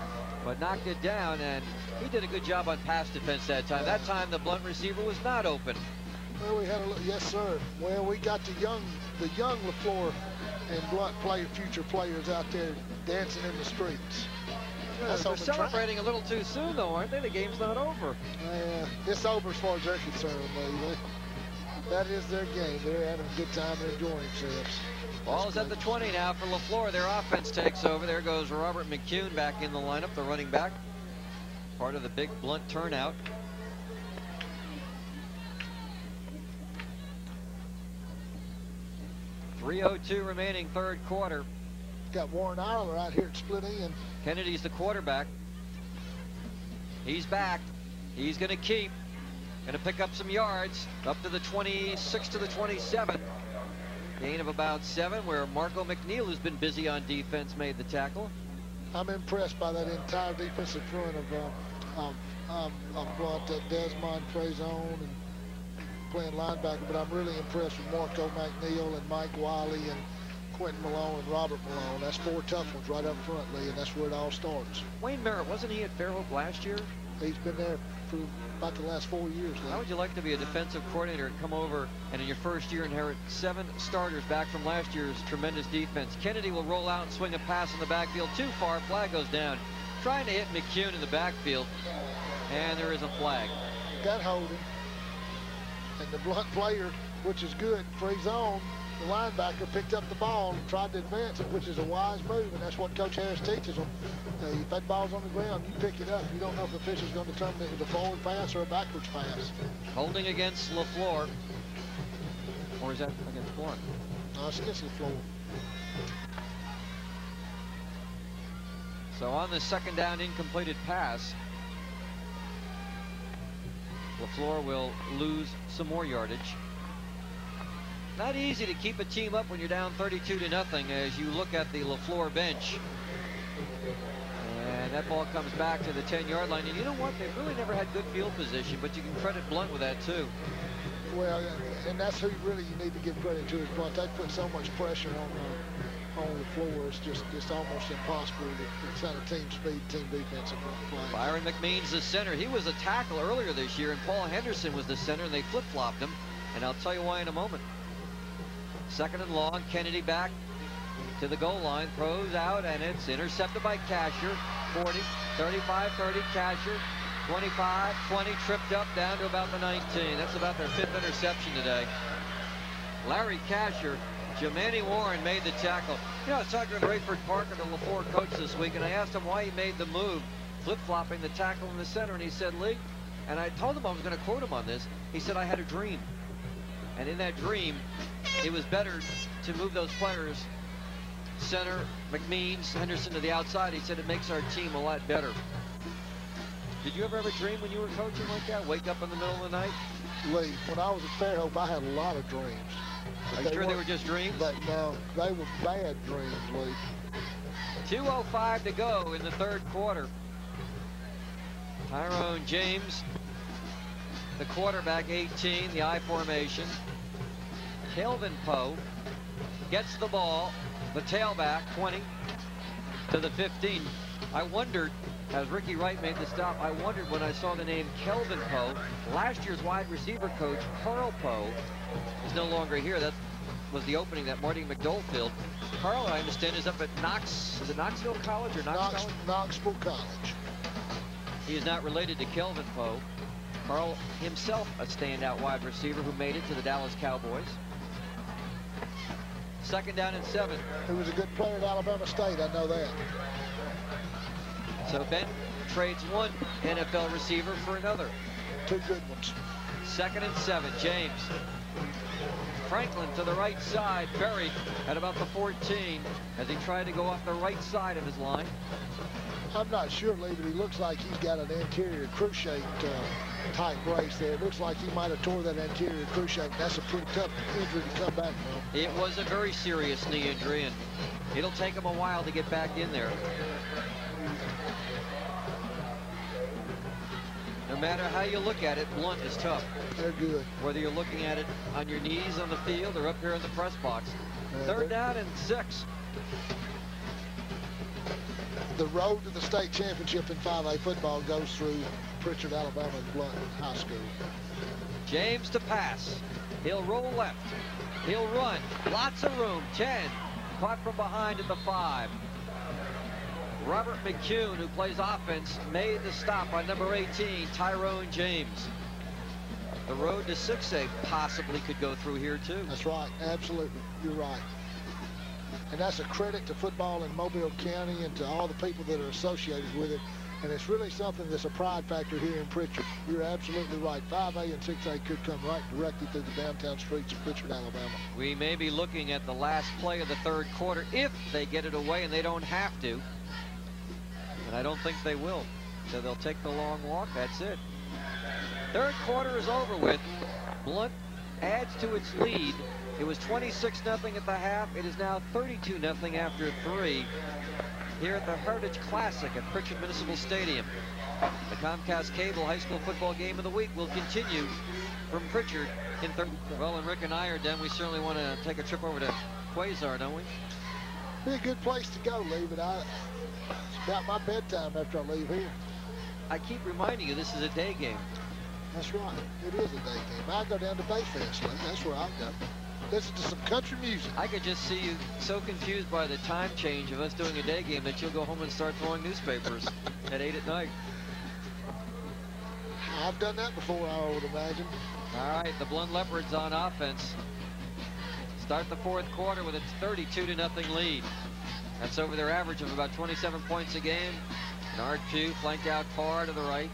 but knocked it down, and he did a good job on pass defense that time. That time the Blount receiver was not open. Well, we had a look. Yes, sir. Well, we got the young Leflore and Blount future players out there dancing in the streets. They're celebrating a little too soon, though, aren't they? The game's not over. It's over as far as they're concerned, Lee. That is their game. They're having a good time and enjoying themselves. Ball is at the 20 now for Leflore. Their offense takes over. There goes Robert McCune back in the lineup, the running back. Part of the big Blount turnout. .302 remaining third quarter. Got Warren Eiler out here at split end. Kennedy's the quarterback. He's back. He's going to keep. Going to pick up some yards. Up to the 26 to the 27. Gain of about 7, where Marco McNeil, who's been busy on defense, made the tackle. I'm impressed by that entire defensive front of Blount, Desmond Frazone and playing linebacker, but I'm really impressed with Marco McNeil and Mike Wiley and Quentin Malone and Robert Malone. That's 4 tough ones right up front, Lee, and that's where it all starts. Wayne Merritt, wasn't he at Fairhope last year? He's been there for about the last 4 years now. How would you like to be a defensive coordinator and come over and in your first year inherit 7 starters back from last year's tremendous defense? Kennedy will roll out and swing a pass in the backfield. Too far. Flag goes down. Trying to hit McCune in the backfield, and there is a flag. Got holding. And the Blount player, which is good, Frazone, the linebacker, picked up the ball and tried to advance it, which is a wise move, and that's what Coach Harris teaches them. If that ball's on the ground, you pick it up. You don't know if the official's going to determine it was a forward pass or a backwards pass. Holding against Leflore. Or is that against Blount? No, it's against Leflore. So on the second down incompleted pass, Leflore will lose some more yardage. Not easy to keep a team up when you're down 32-0 as you look at the Leflore bench. And that ball comes back to the 10-yard line. And you know what? They've really never had good field position, but you can credit Blount with that too. Well, and that's who really you need to give credit to is Blount. They put so much pressure on Leflore. It's just almost impossible to kind of team speed, team defensive play. Byron McMeans the center. He was a tackle earlier this year, and Paul Henderson was the center, and they flip-flopped him. And I'll tell you why in a moment. Second and long, Kennedy back to the goal line, throws out, and it's intercepted by Casher. 40, 35, 30, Casher, 25, 20, tripped up down to about the 19. That's about their 5th interception today. Larry Casher, Jimani Warren made the tackle. You know, I was talking to Rayford Parker, the Leflore coach this week, and I asked him why he made the move, flip-flopping the tackle in the center, and he said, Lee, and I told him I was going to quote him on this, he said, I had a dream. And in that dream, it was better to move those players, center, McMeans, Henderson to the outside. He said it makes our team a lot better. Did you ever have a dream when you were coaching like that? Wake up in the middle of the night? Lee, when I was at Fairhope, I had a lot of dreams. Are you sure they were just dreams? But no, they were bad dreams, Lee. 2:05 to go in the third quarter. Tyrone James, the quarterback, 18, the I formation. Kelvin Poe gets the ball, the tailback, 20 to the 15. I wondered, as Ricky Wright made the stop, I wondered when I saw the name Kelvin Poe, last year's wide receiver coach, Carl Poe, is no longer here. That's was the opening that Marty McDowell filled. Carl, I understand, is up at Knox. Is it Knoxville College or Knox College? Knoxville College. He is not related to Kelvin Poe. Carl himself a standout wide receiver who made it to the Dallas Cowboys. 2nd down and 7. He was a good player at Alabama State, I know that. So Ben trades one NFL receiver for another. 2 good ones. 2nd and 7, James. Franklin to the right side, buried at about the 14 as he tried to go off the right side of his line. I'm not sure, Lee, but he looks like he's got an anterior cruciate type brace there. It looks like he might have tore that anterior cruciate. That's a pretty tough injury to come back from. It was a very serious knee injury, and it'll take him a while to get back in there. No matter how you look at it, Blount is tough. They're good. Whether you're looking at it on your knees on the field or up here in the press box. 3rd down and 6. The road to the state championship in 5A football goes through Pritchard, Alabama, and Blount High School. James to pass. He'll roll left. He'll run. Lots of room. 10. Caught from behind at the 5. Robert McCune, who plays offense, made the stop on number 18, Tyrone James. The road to 6A possibly could go through here, too. That's right. Absolutely. You're right. And that's a credit to football in Mobile County and to all the people that are associated with it. And it's really something that's a pride factor here in Pritchard. You're absolutely right. 5A and 6A could come right directly through the downtown streets of Pritchard, Alabama. We may be looking at the last play of the 3rd quarter if they get it away, and they don't have to. And I don't think they will. So they'll take the long walk. That's it. 3rd quarter is over with. Blount adds to its lead. It was 26-0 at the half. It is now 32-0 after 3 here at the Heritage Classic at Pritchard Municipal Stadium. The Comcast Cable High School Football Game of the Week will continue from Pritchard in 3rd. Well, and Rick and I are done. We certainly want to take a trip over to Quasar, don't we? Be a good place to go, Lee, but it's about my bedtime after I leave here. I keep reminding you this is a day game. That's right. It is a day game. I go down to Bayfest, Lee. That's where I'll go. Listen to some country music. I could just see you so confused by the time change of us doing a day game that you'll go home and start throwing newspapers at 8 at night. I've done that before, I would imagine. All right, the Blount Leopards on offense. Start the 4th quarter with a 32-0 lead. That's over their average of about 27 points a game. Nard Pugh flanked out far to the right,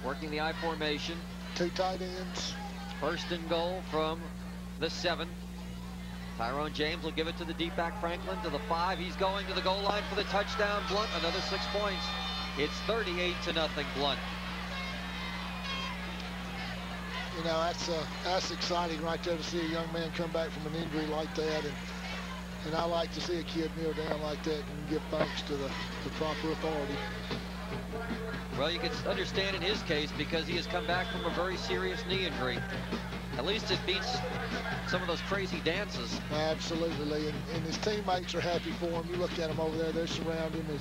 working the I formation. 2 tight ends. 1st and goal from the 7. Tyrone James will give it to the deep back Franklin to the 5. He's going to the goal line for the touchdown. Blount, another 6 points. It's 38-0 Blount. You know, that's exciting right there to see a young man come back from an injury like that. And I like to see a kid kneel down like that and give thanks to the proper authority. Well, you can understand in his case because he has come back from a very serious knee injury. At least it beats some of those crazy dances. Absolutely, and his teammates are happy for him. You look at him over there; they're surrounding him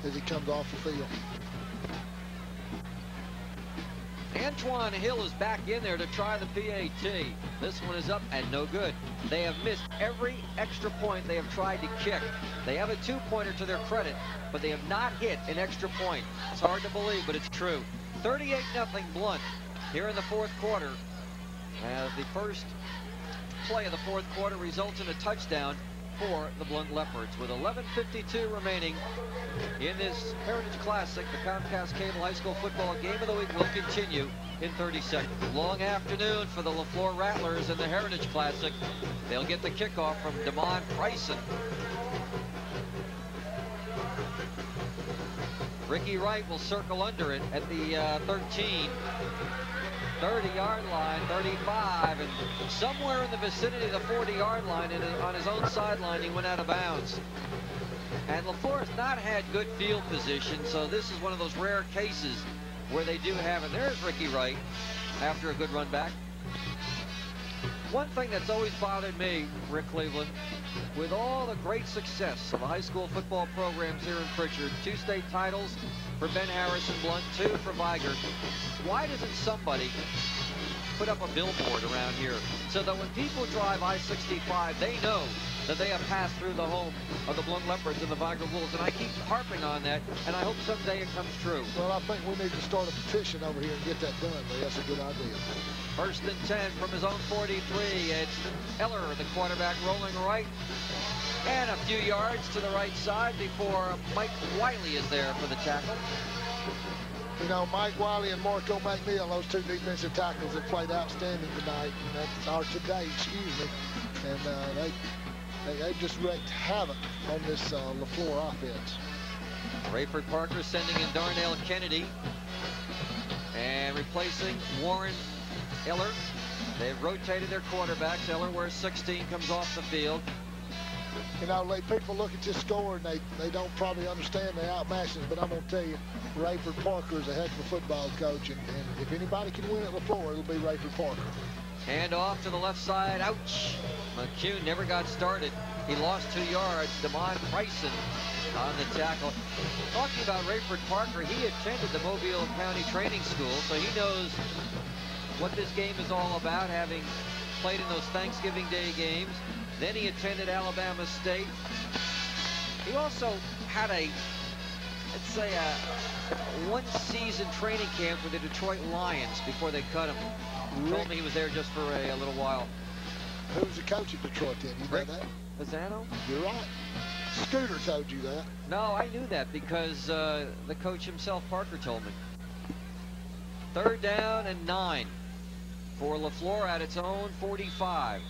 as he comes off the field. Antoine Hill is back in there to try the PAT. This one is up and no good. They have missed every extra point they have tried to kick. They have a 2-pointer to their credit, but they have not hit an extra point. It's hard to believe, but it's true. 38-0 Blount here in the 4th quarter. As the first play of the 4th quarter results in a touchdown for the Blount Leopards. With 11:52 remaining in this Heritage Classic, the Comcast Cable High School Football Game of the Week will continue in 30 seconds. Long afternoon for the Leflore Rattlers in the Heritage Classic. They'll get the kickoff from Damon Bryson. Ricky Wright will circle under it at the 13. 30-yard line, 35, and somewhere in the vicinity of the 40-yard line and on his own sideline, he went out of bounds. And Leflore has not had good field position, so this is one of those rare cases where they do have it. There's Ricky Wright after a good run back. One thing that's always bothered me, Rick Cleveland, with all the great success of the high school football programs here in Pritchard, 2 state titles for Ben Harris and Blount, 2 for Viger, why doesn't somebody put up a billboard around here so that when people drive I-65, they know that they have passed through the home of the Blount Leopards and the Vigra Wolves. And I keep harping on that, and I hope someday it comes true. Well, I think we need to start a petition over here and get that done, Lee. That's a good idea. 1st and 10 from his own 43. It's Eller, the quarterback, rolling right. And a few yards to the right side before Mike Wiley is there for the tackle. You know, Mike Wiley and Marco McNeil, those two defensive tackles, have played outstanding tonight. And that's our today, excuse me. And they just wreaked havoc on this Leflore offense. Rayford Parker sending in Darnell Kennedy. And replacing Warren Eller. They've rotated their quarterbacks. Eller wears 16, comes off the field. You know, people look at this score and they don't probably understand the outmatches, but I'm going to tell you, Rayford Parker is a heck of a football coach, and if anybody can win at Leflore, it'll be Rayford Parker. Hand off to the left side. Ouch. McCune never got started. He lost 2 yards. Damon Bryson on the tackle. Talking about Rayford Parker, he attended the Mobile County Training School, so he knows what this game is all about, having played in those Thanksgiving Day games. Then he attended Alabama State. He also had let's say a one-season training camp with the Detroit Lions before they cut him. Told me he was there just for a little while. Who was the coach at Detroit then? You know that? Pisano? You're right. Scooter told you that. No, I knew that because the coach himself, Parker, told me. 3rd down and 9 for Leflore at its own 45.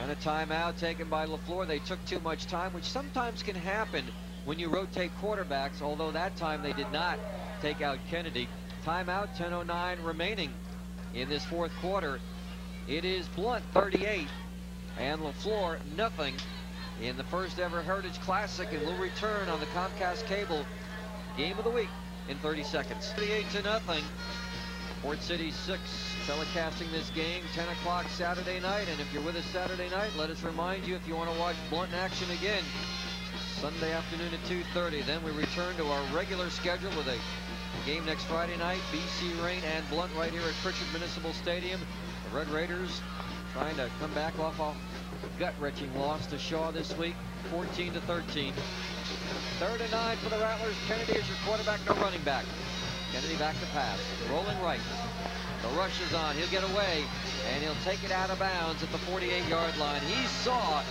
And a timeout taken by Leflore. They took too much time, which sometimes can happen when you rotate quarterbacks, although that time they did not take out Kennedy. Timeout, 10:09 remaining in this 4th quarter. It is Blount 38 and Leflore nothing in the first ever Heritage Classic, and we'll return on the Comcast Cable Game of the Week in 30 seconds. 38-0. Port City 6 telecasting this game 10 o'clock Saturday night, and if you're with us Saturday night, let us remind you, if you want to watch Blount in action again, Sunday afternoon at 2:30. Then we return to our regular schedule with a game next Friday night, BC Rain and Blount right here at Pritchard Municipal Stadium. The Red Raiders trying to come back off a gut-wrenching loss to Shaw this week, 14-13. 3rd and 9 for the Rattlers. Kennedy is your quarterback, no running back. Kennedy back to pass, rolling right. The rush is on. He'll get away, and he'll take it out of bounds at the 48-yard line. He saw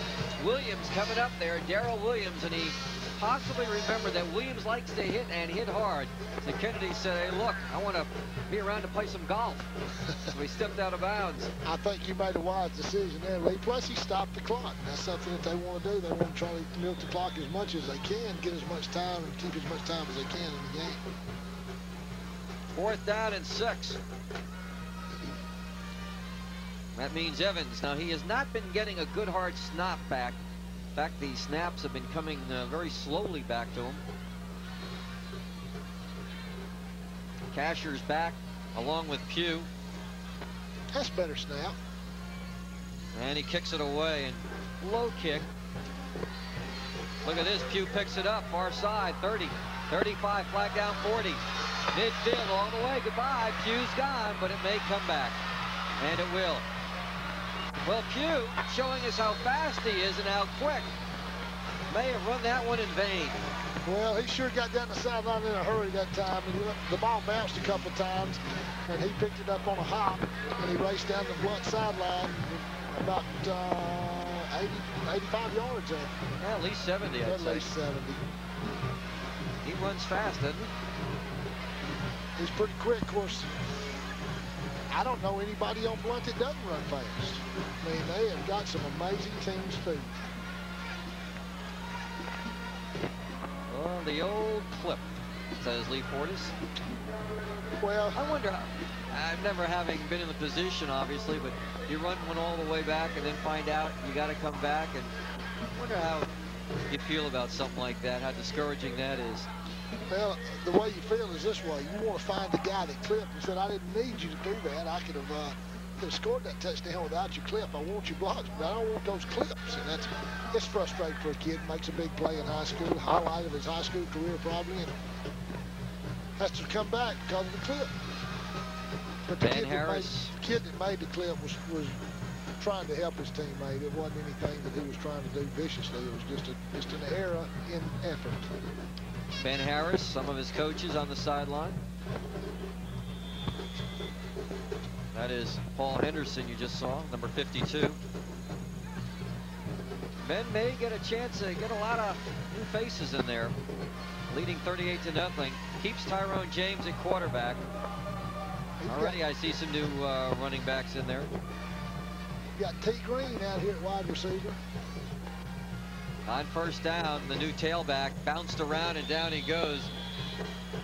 Williams coming up there, Darrell Williams, and he possibly remembered that Williams likes to hit and hit hard. So Kennedy said, hey, look, I want to be around to play some golf. So he stepped out of bounds. I think you made a wise decision there, Lee. Plus, he stopped the clock. That's something that they want to do. They want to try to milk the clock as much as they can, get as much time, and keep as much time as they can in the game. 4th down and 6. That means Evans. Now, he has not been getting a good hard snap back. In fact, the snaps have been coming very slowly back to him. Casher's back along with Pugh. That's better snap. And he kicks it away, and low kick. Look at this. Pugh picks it up, far side, 30, 35, flag down 40. Midfield all the way. Goodbye. Pugh's gone, but it may come back. And it will. Well, Pugh showing us how fast he is and how quick. May have run that one in vain. Well, he sure got down the sideline in a hurry that time. And the ball bounced a couple times, and he picked it up on a hop, and he raced down the Blount sideline about 85 yards. Yeah, at least 70, I'd say. At least 70. He runs fast, doesn't he? He's pretty quick. Of course, I don't know anybody on Blount that doesn't run fast. I mean, they have got some amazing team speed. Well, the old clip, says Lee Fortis. Well, I wonder how, I've never having been in the position, obviously, but you run one all the way back and then find out you got to come back, and I wonder how you feel about something like that, how discouraging that is. Well, the way you feel is this way. You want to find the guy that clipped and said, I didn't need you to do that. I could have scored that touchdown without your clip. I want your blocks, but I don't want those clips. And it's frustrating for a kid. Makes a big play in high school, highlight of his high school career probably, and has to come back because of the clip. But the Van Harris. kid that made the clip was trying to help his teammate. It wasn't anything that he was trying to do viciously. It was just an error in effort. Van Harris, some of his coaches on the sideline. That is Paul Henderson you just saw, number 52. Men may get a chance to get a lot of new faces in there. Leading 38-0. Keeps Tyrone James at quarterback. Already I see some new running backs in there. You got T. Green out here at wide receiver. On first down, the new tailback bounced around and down he goes.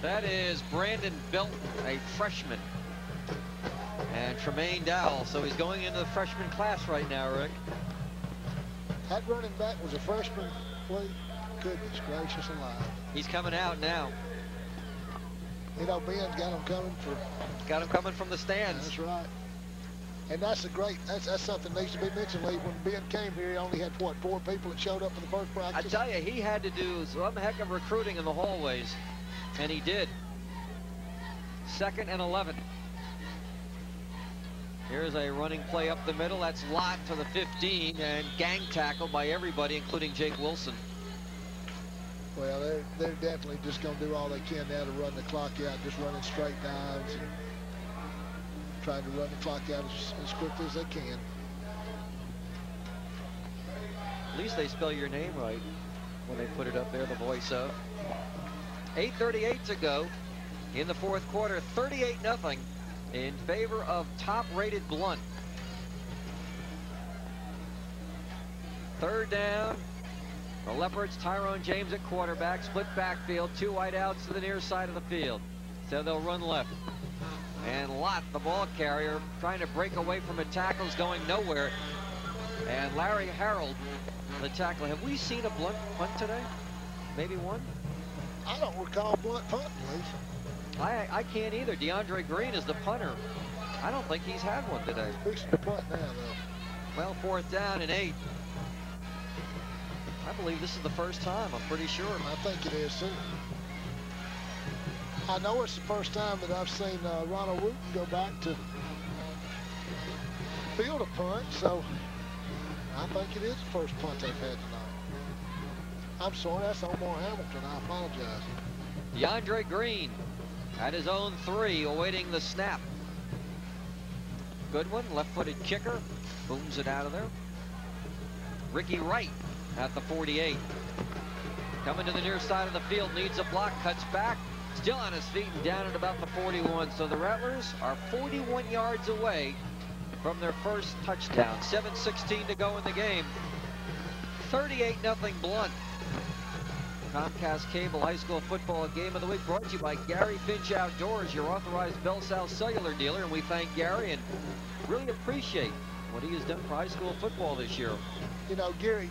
That is Brandon Blount, a freshman. And Tremaine Dowell, so he's going into the freshman class right now, Rick. That running back was a freshman. Boy, goodness gracious alive. He's coming out now. You know, Ben's got him coming for. Got him coming from the stands. That's right. And that's something that needs to be mentioned, Lee. When Ben came here, he only had, what, 4 people that showed up for the first practice? I tell you, he had to do some heck of recruiting in the hallways, and he did. 2nd and 11. Here's a running play up the middle. That's Lott to the 15, and gang tackle by everybody, including Jake Wilson. Well, they're definitely just going to do all they can now to run the clock out, just running straight dives and trying to run the clock out as quickly as they can. At least they spell your name right when they put it up there, the voice of. 8:38 to go in the 4th quarter. 38-0 in favor of top-rated Blount. 3rd down. The Leopards, Tyrone James at quarterback, split backfield, 2 wideouts to the near side of the field. So they'll run left. And Lott, the ball carrier, trying to break away from a tackle, is going nowhere. And Larry Harold, the tackle. Have we seen a Blount punt today? Maybe one? I don't recall Blount punting, Lee. I can't either. DeAndre Green is the punter. I don't think he's had one today. He's fixing to punt now, though. Well, 4th down and 8. I believe this is the first time, I'm pretty sure. I think it is, too. I know it's the first time that I've seen Ronald Wooten go back to field a punt, so I think it is the first punt they've had tonight. I'm sorry, that's Omar Hamilton. I apologize. DeAndre Green at his own 3, awaiting the snap. Good one, left-footed kicker, booms it out of there. Ricky Wright at the 48. Coming to the near side of the field, needs a block, cuts back, still on his feet and down at about the 41. So the Rattlers are 41 yards away from their first touchdown. 7:16 to go in the game. 38-0 Blount. Comcast Cable High School Football Game of the Week brought to you by Gary Finch Outdoors, your authorized Bell South cellular dealer. And we thank Gary and really appreciate what he has done for high school football this year. You know, Gary,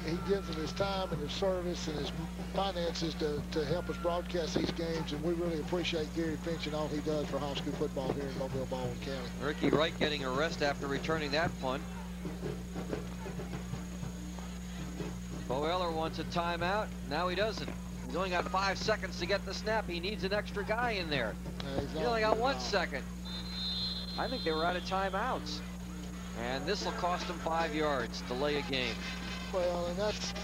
he gives of his time and his service and his finances to help us broadcast these games, and we really appreciate Gary Finch and all he does for high school football here in Mobile, Baldwin County. Ricky Wright getting a rest after returning that punt. Bo Eller wants a timeout. Now he doesn't. He's only got 5 seconds to get the snap. He needs an extra guy in there. He only got 1 second. I think they were out of timeouts. And this will cost him 5 yards, delay a game. Well, and that's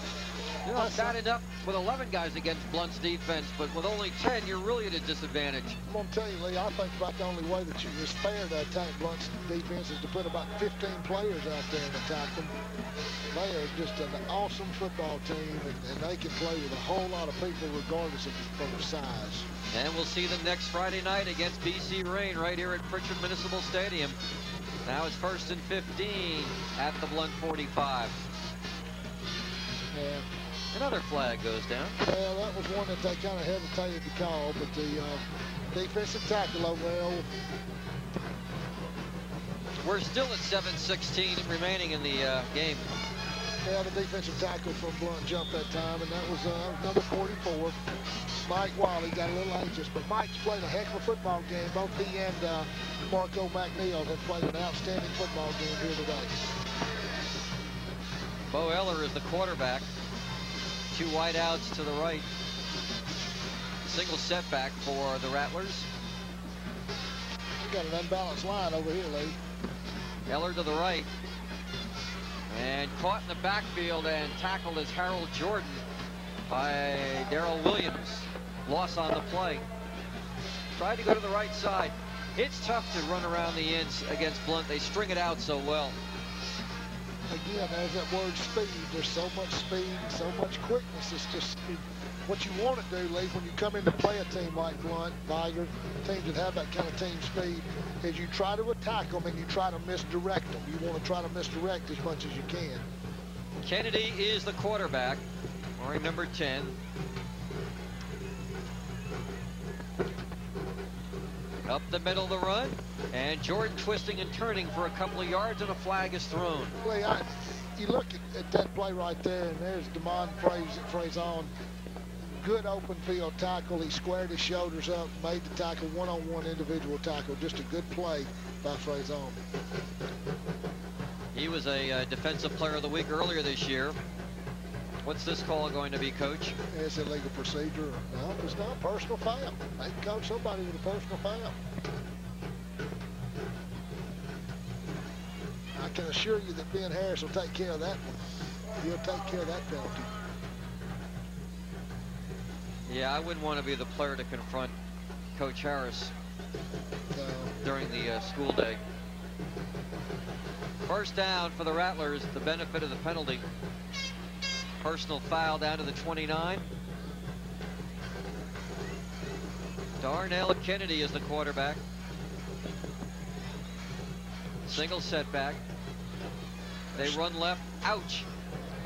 bad enough with 11 guys against Blount's defense, but with only 10, you're really at a disadvantage. I'm going to tell you, Lee, I think about the only way that it's fair to attack Blount's defense is to put about 15 players out there and attack them. They are just an awesome football team, and they can play with a whole lot of people regardless of their size. And we'll see them next Friday night against BC Reign right here at Pritchard Municipal Stadium. Now it's 1st and 15 at the Blount 45. Yeah. Another flag goes down. Well, that was one that they kind of hesitated to call, but the defensive tackle over there. We're still at 7:16 remaining in the game. Yeah, the defensive tackle from Blount jumped that time, and that was number 44. Mike Wiley got a little anxious, but Mike's played a heck of a football game. Both he and Marco McNeil have played an outstanding football game here today. Bo Eller is the quarterback. 2 wideouts to the right. Single setback for the Rattlers. got an unbalanced line over here, Lee. Eller to the right. And caught in the backfield and tackled as Harold Jordan by Darrell Williams. Loss on the play. Tried to go to the right side. It's tough to run around the ends against Blount. They string it out so well. Again, there's that word speed. There's so much speed, so much quickness. It's just what you want to do, Lee, when you come in to play a team like Blount, Viger, teams that have that kind of team speed, is you try to attack them and you try to misdirect them. You want to try to misdirect as much as you can. Kennedy is the quarterback, wearing number 10. Up the middle of the run, and Jordan twisting and turning for a couple of yards, and a flag is thrown. Lee, you look at that play right there, and there's Damon Frazon. Good open field tackle. He squared his shoulders up, made the tackle, one-on-one individual tackle. Just a good play by Frazon. He was a defensive player of the week earlier this year. What's this call going to be, Coach? It's illegal procedure. No, it's not. Personal foul. They can coach somebody with a personal foul. I can assure you that Ben Harris will take care of that one. He'll take care of that penalty. Yeah, I wouldn't want to be the player to confront Coach Harris during the school day. First down for the Rattlers, the benefit of the penalty. Personal foul down to the 29. Darnell Kennedy is the quarterback. Single setback. They run left. Ouch.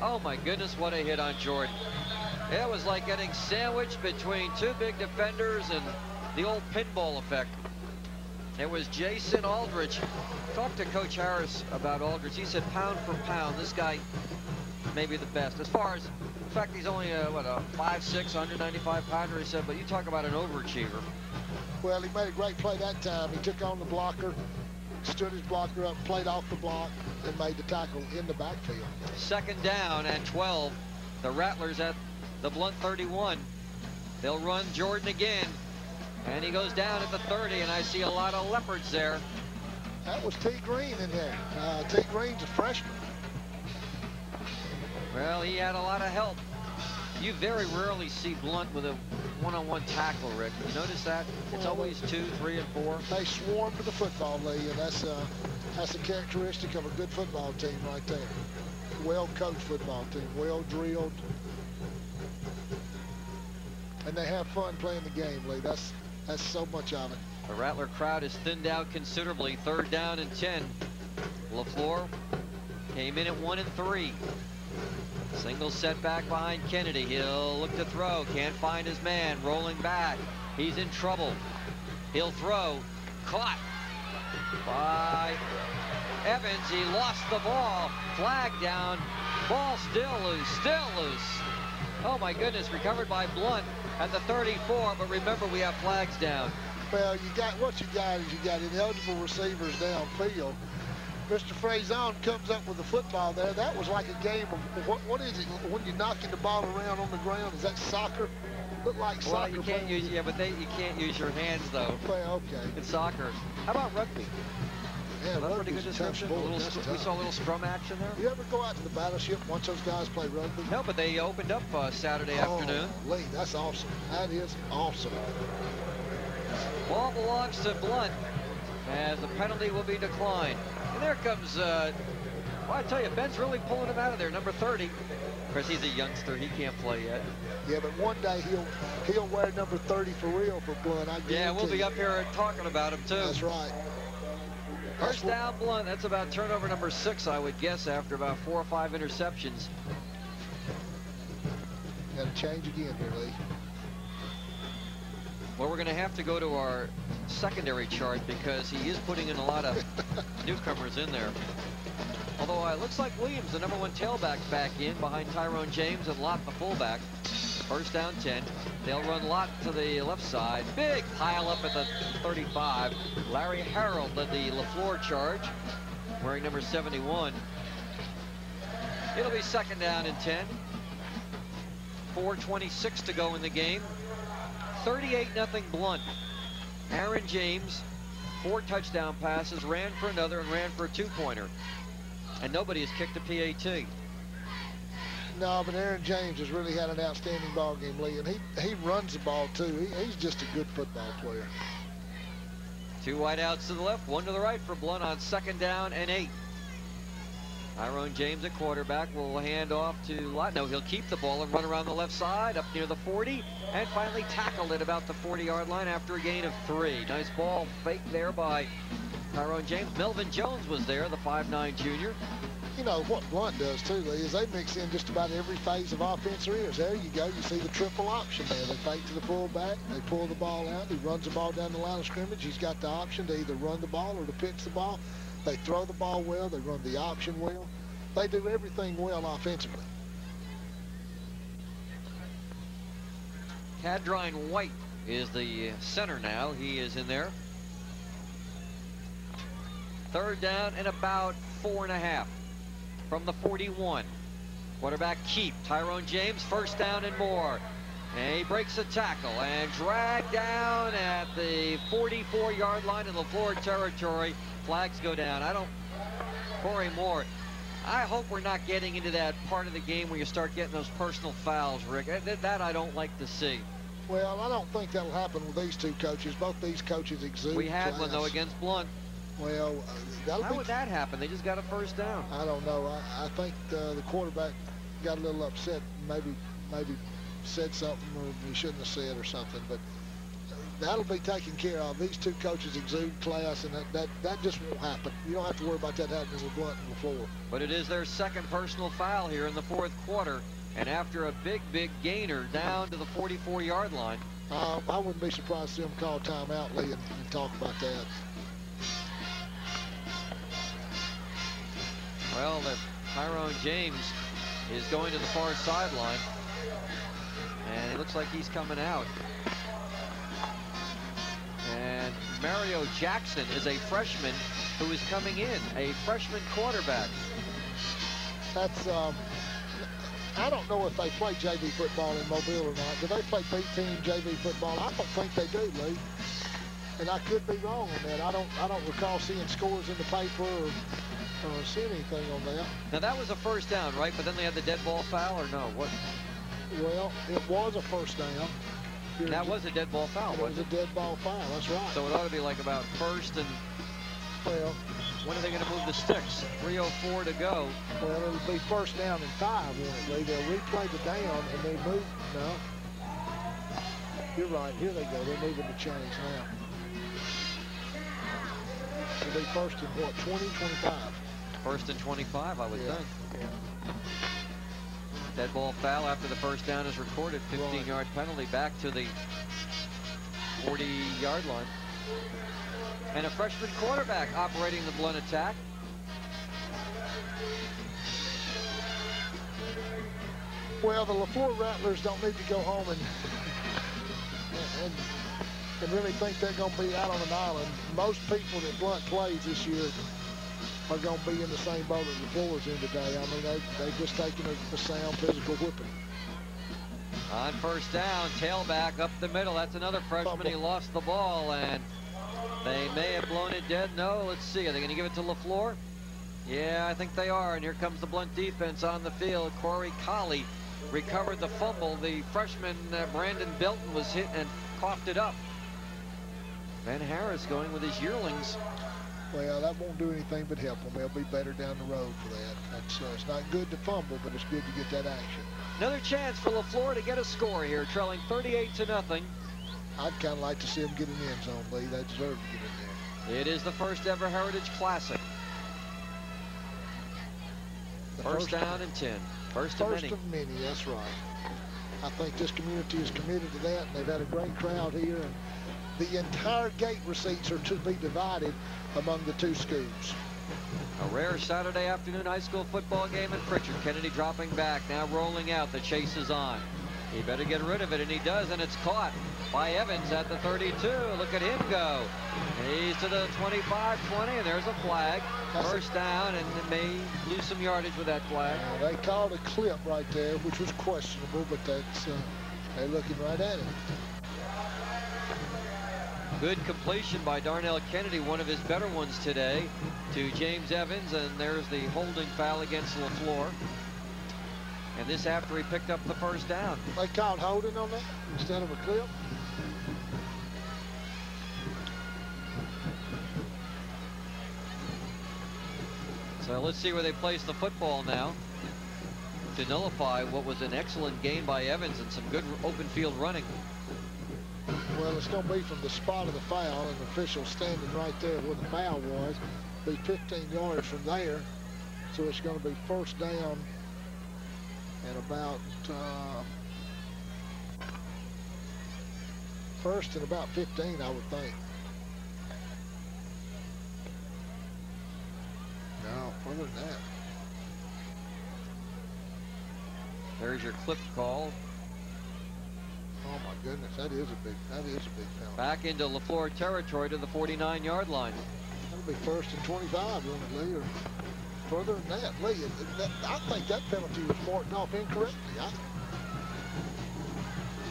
Oh my goodness, what a hit on Jordan. It was like getting sandwiched between two big defenders and the old pinball effect. It was Jason Aldrich. Talked to Coach Harris about Aldrich. He said pound for pound, this guy may be the best. As far as, in fact, he's only a 5'6", 195 pounder, he said, but you talk about an overachiever. Well, he made a great play that time. He took on the blocker, stood his blocker up, played off the block, and made the tackle in the backfield. Second down and 12. The Rattlers at the Blount 31. They'll run Jordan again, and he goes down at the 30, and I see a lot of leopards there. That was T. Green in there. T. Green's a freshman. Well, he had a lot of help. You very rarely see Blount with a one-on-one tackle, Rick. You notice that? It's always 2, 3, and 4. They swarm to the football, Lee, and that's a characteristic of a good football team right there. Well-coached football team, well-drilled. And they have fun playing the game, Lee. That's so much of it. The Rattler crowd is thinned out considerably. Third down and 10. Leflore came in at 1 and 3. Single setback behind Kennedy. He'll look to throw. Can't find his man. Rolling back. He's in trouble. He'll throw. Caught by Evans. He lost the ball. Flag down. Ball still loose. Still loose. Oh my goodness. Recovered by Blount at the 34. But remember, we have flags down. Well, what you got is you got ineligible receivers downfield. Mr. Frazon comes up with the football there. That was like a game of, what is it, when you're knocking the ball around on the ground? Is that soccer? Look like soccer. Well, you can't use, yeah, but you can't use your hands, though. Well, okay. In soccer. How about rugby? Yeah, That's pretty good description. We saw a little scrum action there. You ever go out to the battleship and watch those guys play rugby? No, but they opened up Saturday afternoon. Lee, that's awesome. That is awesome. Ball belongs to Blount, as the penalty will be declined. And there comes, well, I tell you, Ben's really pulling him out of there, number 30. Of course, he's a youngster. He can't play yet. Yeah, but one day he'll wear number 30 for real for Blount. I guarantee. Yeah, we'll be up here talking about him, too. That's right. First down, Blount. That's about turnover number 6, I would guess, after about 4 or 5 interceptions. Got to change again here, Lee. Well, we're going to have to go to our secondary chart because he is putting in a lot of newcomers in there. Although it looks like Williams, the number 1 tailback, back in behind Tyrone James and Lott, the fullback. First down 10. They'll run Lott to the left side. Big pile up at the 35. Larry Harold led the Leflore charge, wearing number 71. It'll be second down and 10. 4:26 to go in the game. 38-0 Blount. Aaron James 4 touchdown passes, ran for another, and ran for a 2-pointer. And nobody has kicked a PAT. No, but Aaron James has really had an outstanding ball game, Lee, and he runs the ball too. He's just a good football player. 2 wideouts to the left, 1 to the right for Blount on 2nd down and 8. Tyrone James at quarterback will hand off to Lott. No, he'll keep the ball and run around the left side up near the 40 and finally tackled it about the 40-yard line after a gain of 3. Nice ball fake there by Tyrone James. Melvin Jones was there, the 5'9 junior. You know, what Blount does too, Lee, is they mix in just about every phase of offense there is. There you go. You see the triple option there. They fake to the fullback. They pull the ball out. He runs the ball down the line of scrimmage. He's got the option to either run the ball or to pitch the ball. They throw the ball well. They run the option well. They do everything well offensively. Cadrine White is the center now. He is in there. 3rd down and about 4.5 from the 41. Quarterback keep. Tyrone James, 1st down and more. And he breaks a tackle and dragged down at the 44-yard line in Leflore territory. Flags go down. Corey Moore, I hope we're not getting into that part of the game where you start getting those personal fouls, Rick. That I don't like to see. Well, I don't think that'll happen with these two coaches. Both these coaches exude We had class. one, though, against Blount. Well, How would that happen? They just got a 1st down. I don't know. I think the quarterback got a little upset. Maybe said something or he shouldn't have said or something. But that'll be taken care of. These two coaches exude class, and that just won't happen. You don't have to worry about that happening with Blount and Leflore. But it is their 2nd personal foul here in the 4th quarter. And after a big gainer down to the 44-yard line. I wouldn't be surprised to see them call timeout, Lee, and talk about that. Well, Tyrone James is going to the far sideline. And it looks like he's coming out. And Mario Jackson is a freshman who is coming in, a freshman quarterback. That's, I don't know if they play JV football in Mobile or not. Do they play B-team JV football? I don't think they do, Lee. And I could be wrong on that. I don't recall seeing scores in the paper or seeing anything on that. Now that was a 1st down, right? But then they had the dead ball foul, or no? What? Well, it was a 1st down. That was a dead ball foul, wasn't it? It was a dead ball foul, that's right. So it ought to be like about 1st and... Well... When are they going to move the sticks? 3:04 to go. Well, it'll be 1st down and 5, won't it, Lee? They'll replay the down and they move... No. You're right. Here they go. They're moving the chains now. It'll be 1st and what? 20, 25? 1st and 25, I would think. Yeah. Dead ball foul after the 1st down is recorded. 15-yard penalty back to the 40-yard line. And a freshman quarterback operating the Blount attack. Well, the Leflore Rattlers don't need to go home and really think they're going to be out on an island. Most people that Blount plays this year are going to be in the same boat that Leflore's in today. I mean, they've just taken a sound physical whipping. On 1st down, tailback up the middle. That's another freshman. He lost the ball, and they may have blown it dead. No, let's see. Are they going to give it to Leflore? Yeah, I think they are. And here comes the Blount defense on the field. Corey Colley recovered the fumble. The freshman, Brandon Belton, was hit and coughed it up. Ben Harris going with his yearlings. Well, that won't do anything but help them. They'll be better down the road for that. It's not good to fumble, but it's good to get that action. Another chance for Leflore to get a score here, trailing 38-0. I'd kind of like to see them get an end zone, Lee. They deserve to get in there. It is the first ever Heritage Classic. First down and 10. First of many, that's right. I think this community is committed to that, and they've had a great crowd here. And the entire gate receipts are to be divided among the two schools. A rare Saturday afternoon high school football game in Pritchard. Kennedy dropping back, now rolling out. The chase is on. He better get rid of it, and he does, and it's caught by Evans at the 32. Look at him go. He's to the 25-20, and there's a flag. First down, and they may lose some yardage with that flag. They called a clip right there, which was questionable, but that's they're looking right at it. Good completion by Darnell Kennedy, one of his better ones today, to James Evans, and there's the holding foul against Leflore. And this after he picked up the first down. They called holding on that instead of a clip. So let's see where they place the football now to nullify what was an excellent gain by Evans and some good open field running. Well, it's going to be from the spot of the foul, and the official standing right there where the foul was. Be 15 yards from there. So it's going to be first down and about first and about 15, I would think. No, further than that. There's your clip call. Oh my goodness, that is a big penalty. Back into Leflore territory to the 49-yard line. That'll be first and 25, won't it, Lee? Or further than that, Lee. I think that penalty was marked off incorrectly.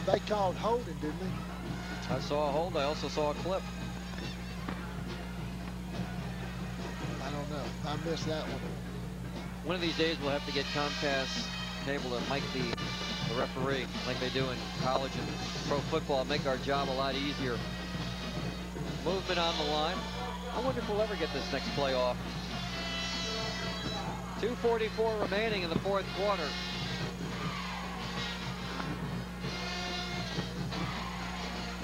They called holding, didn't they? I saw a hold. I also saw a clip. I don't know. I missed that one. One of these days we'll have to get Comcast's cable to mic the referee like they do in college and pro football, make our job a lot easier. Movement on the line. I wonder if we'll ever get this next play off. 2:44 remaining in the fourth quarter.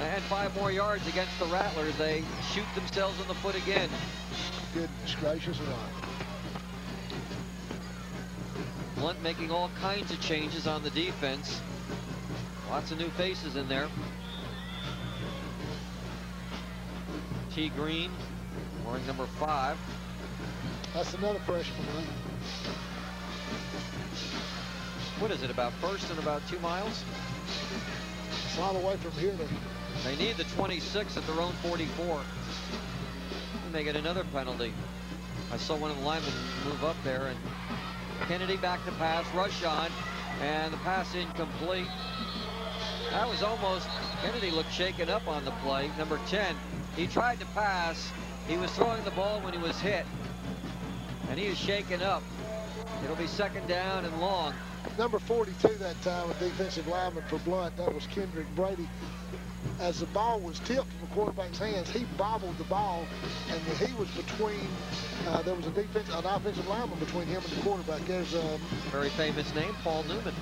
And 5 more yards against the Rattlers. They shoot themselves in the foot again. Goodness gracious alive. Blount making all kinds of changes on the defense. Lots of new faces in there. T. Green wearing number 5. That's another freshman, Lee. What is it, about first and about 2 miles? It's a lot away from here to... They need the 26 at their own 44. They may get another penalty. I saw one of the linemen move up there, and Kennedy back to pass, rush on, and the pass incomplete. That was almost, Kennedy looked shaken up on the play. Number 10, he tried to pass. He was throwing the ball when he was hit, and he is shaken up. It'll be second down and long. Number 42 that time, a defensive lineman for Blount. That was Kendrick Brady. As the ball was tipped from the quarterback's hands, he bobbled the ball, and he was between, there was an offensive lineman between him and the quarterback. There's a very famous name, Paul Newman,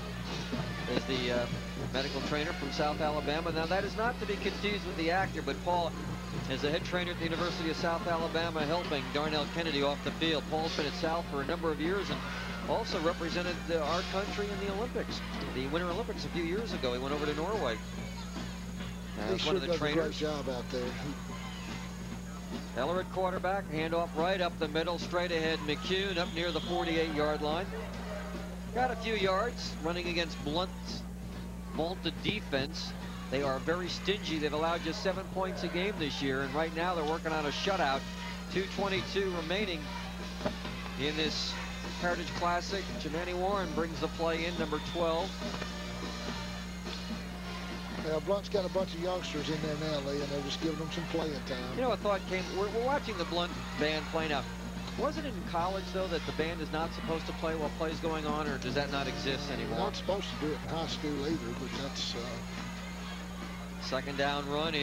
is the medical trainer from South Alabama. Now, that is not to be confused with the actor, but Paul is the head trainer at the University of South Alabama, helping Darnell Kennedy off the field. Paul's been at South for a number of years and also represented our country in the Olympics, the Winter Olympics a few years ago. He went over to Norway. He sure does a great job out there. Eller at quarterback, handoff right up the middle, straight ahead. McCune up near the 48-yard line. Got a few yards running against Blount's vaulted defense. They are very stingy. They've allowed just 7 points a game this year, and right now they're working on a shutout. 2:22 remaining in this Heritage Classic. Jimani Warren brings the play in, number 12. Yeah, Blount's got a bunch of youngsters in there now, Lee, and they're just giving them some playing time. You know, a thought came. We're watching the Blount band play now. Wasn't it in college, though, that the band is not supposed to play while play's going on, or does that not exist anymore? Not supposed to do it in high school either, but that's... Second down run.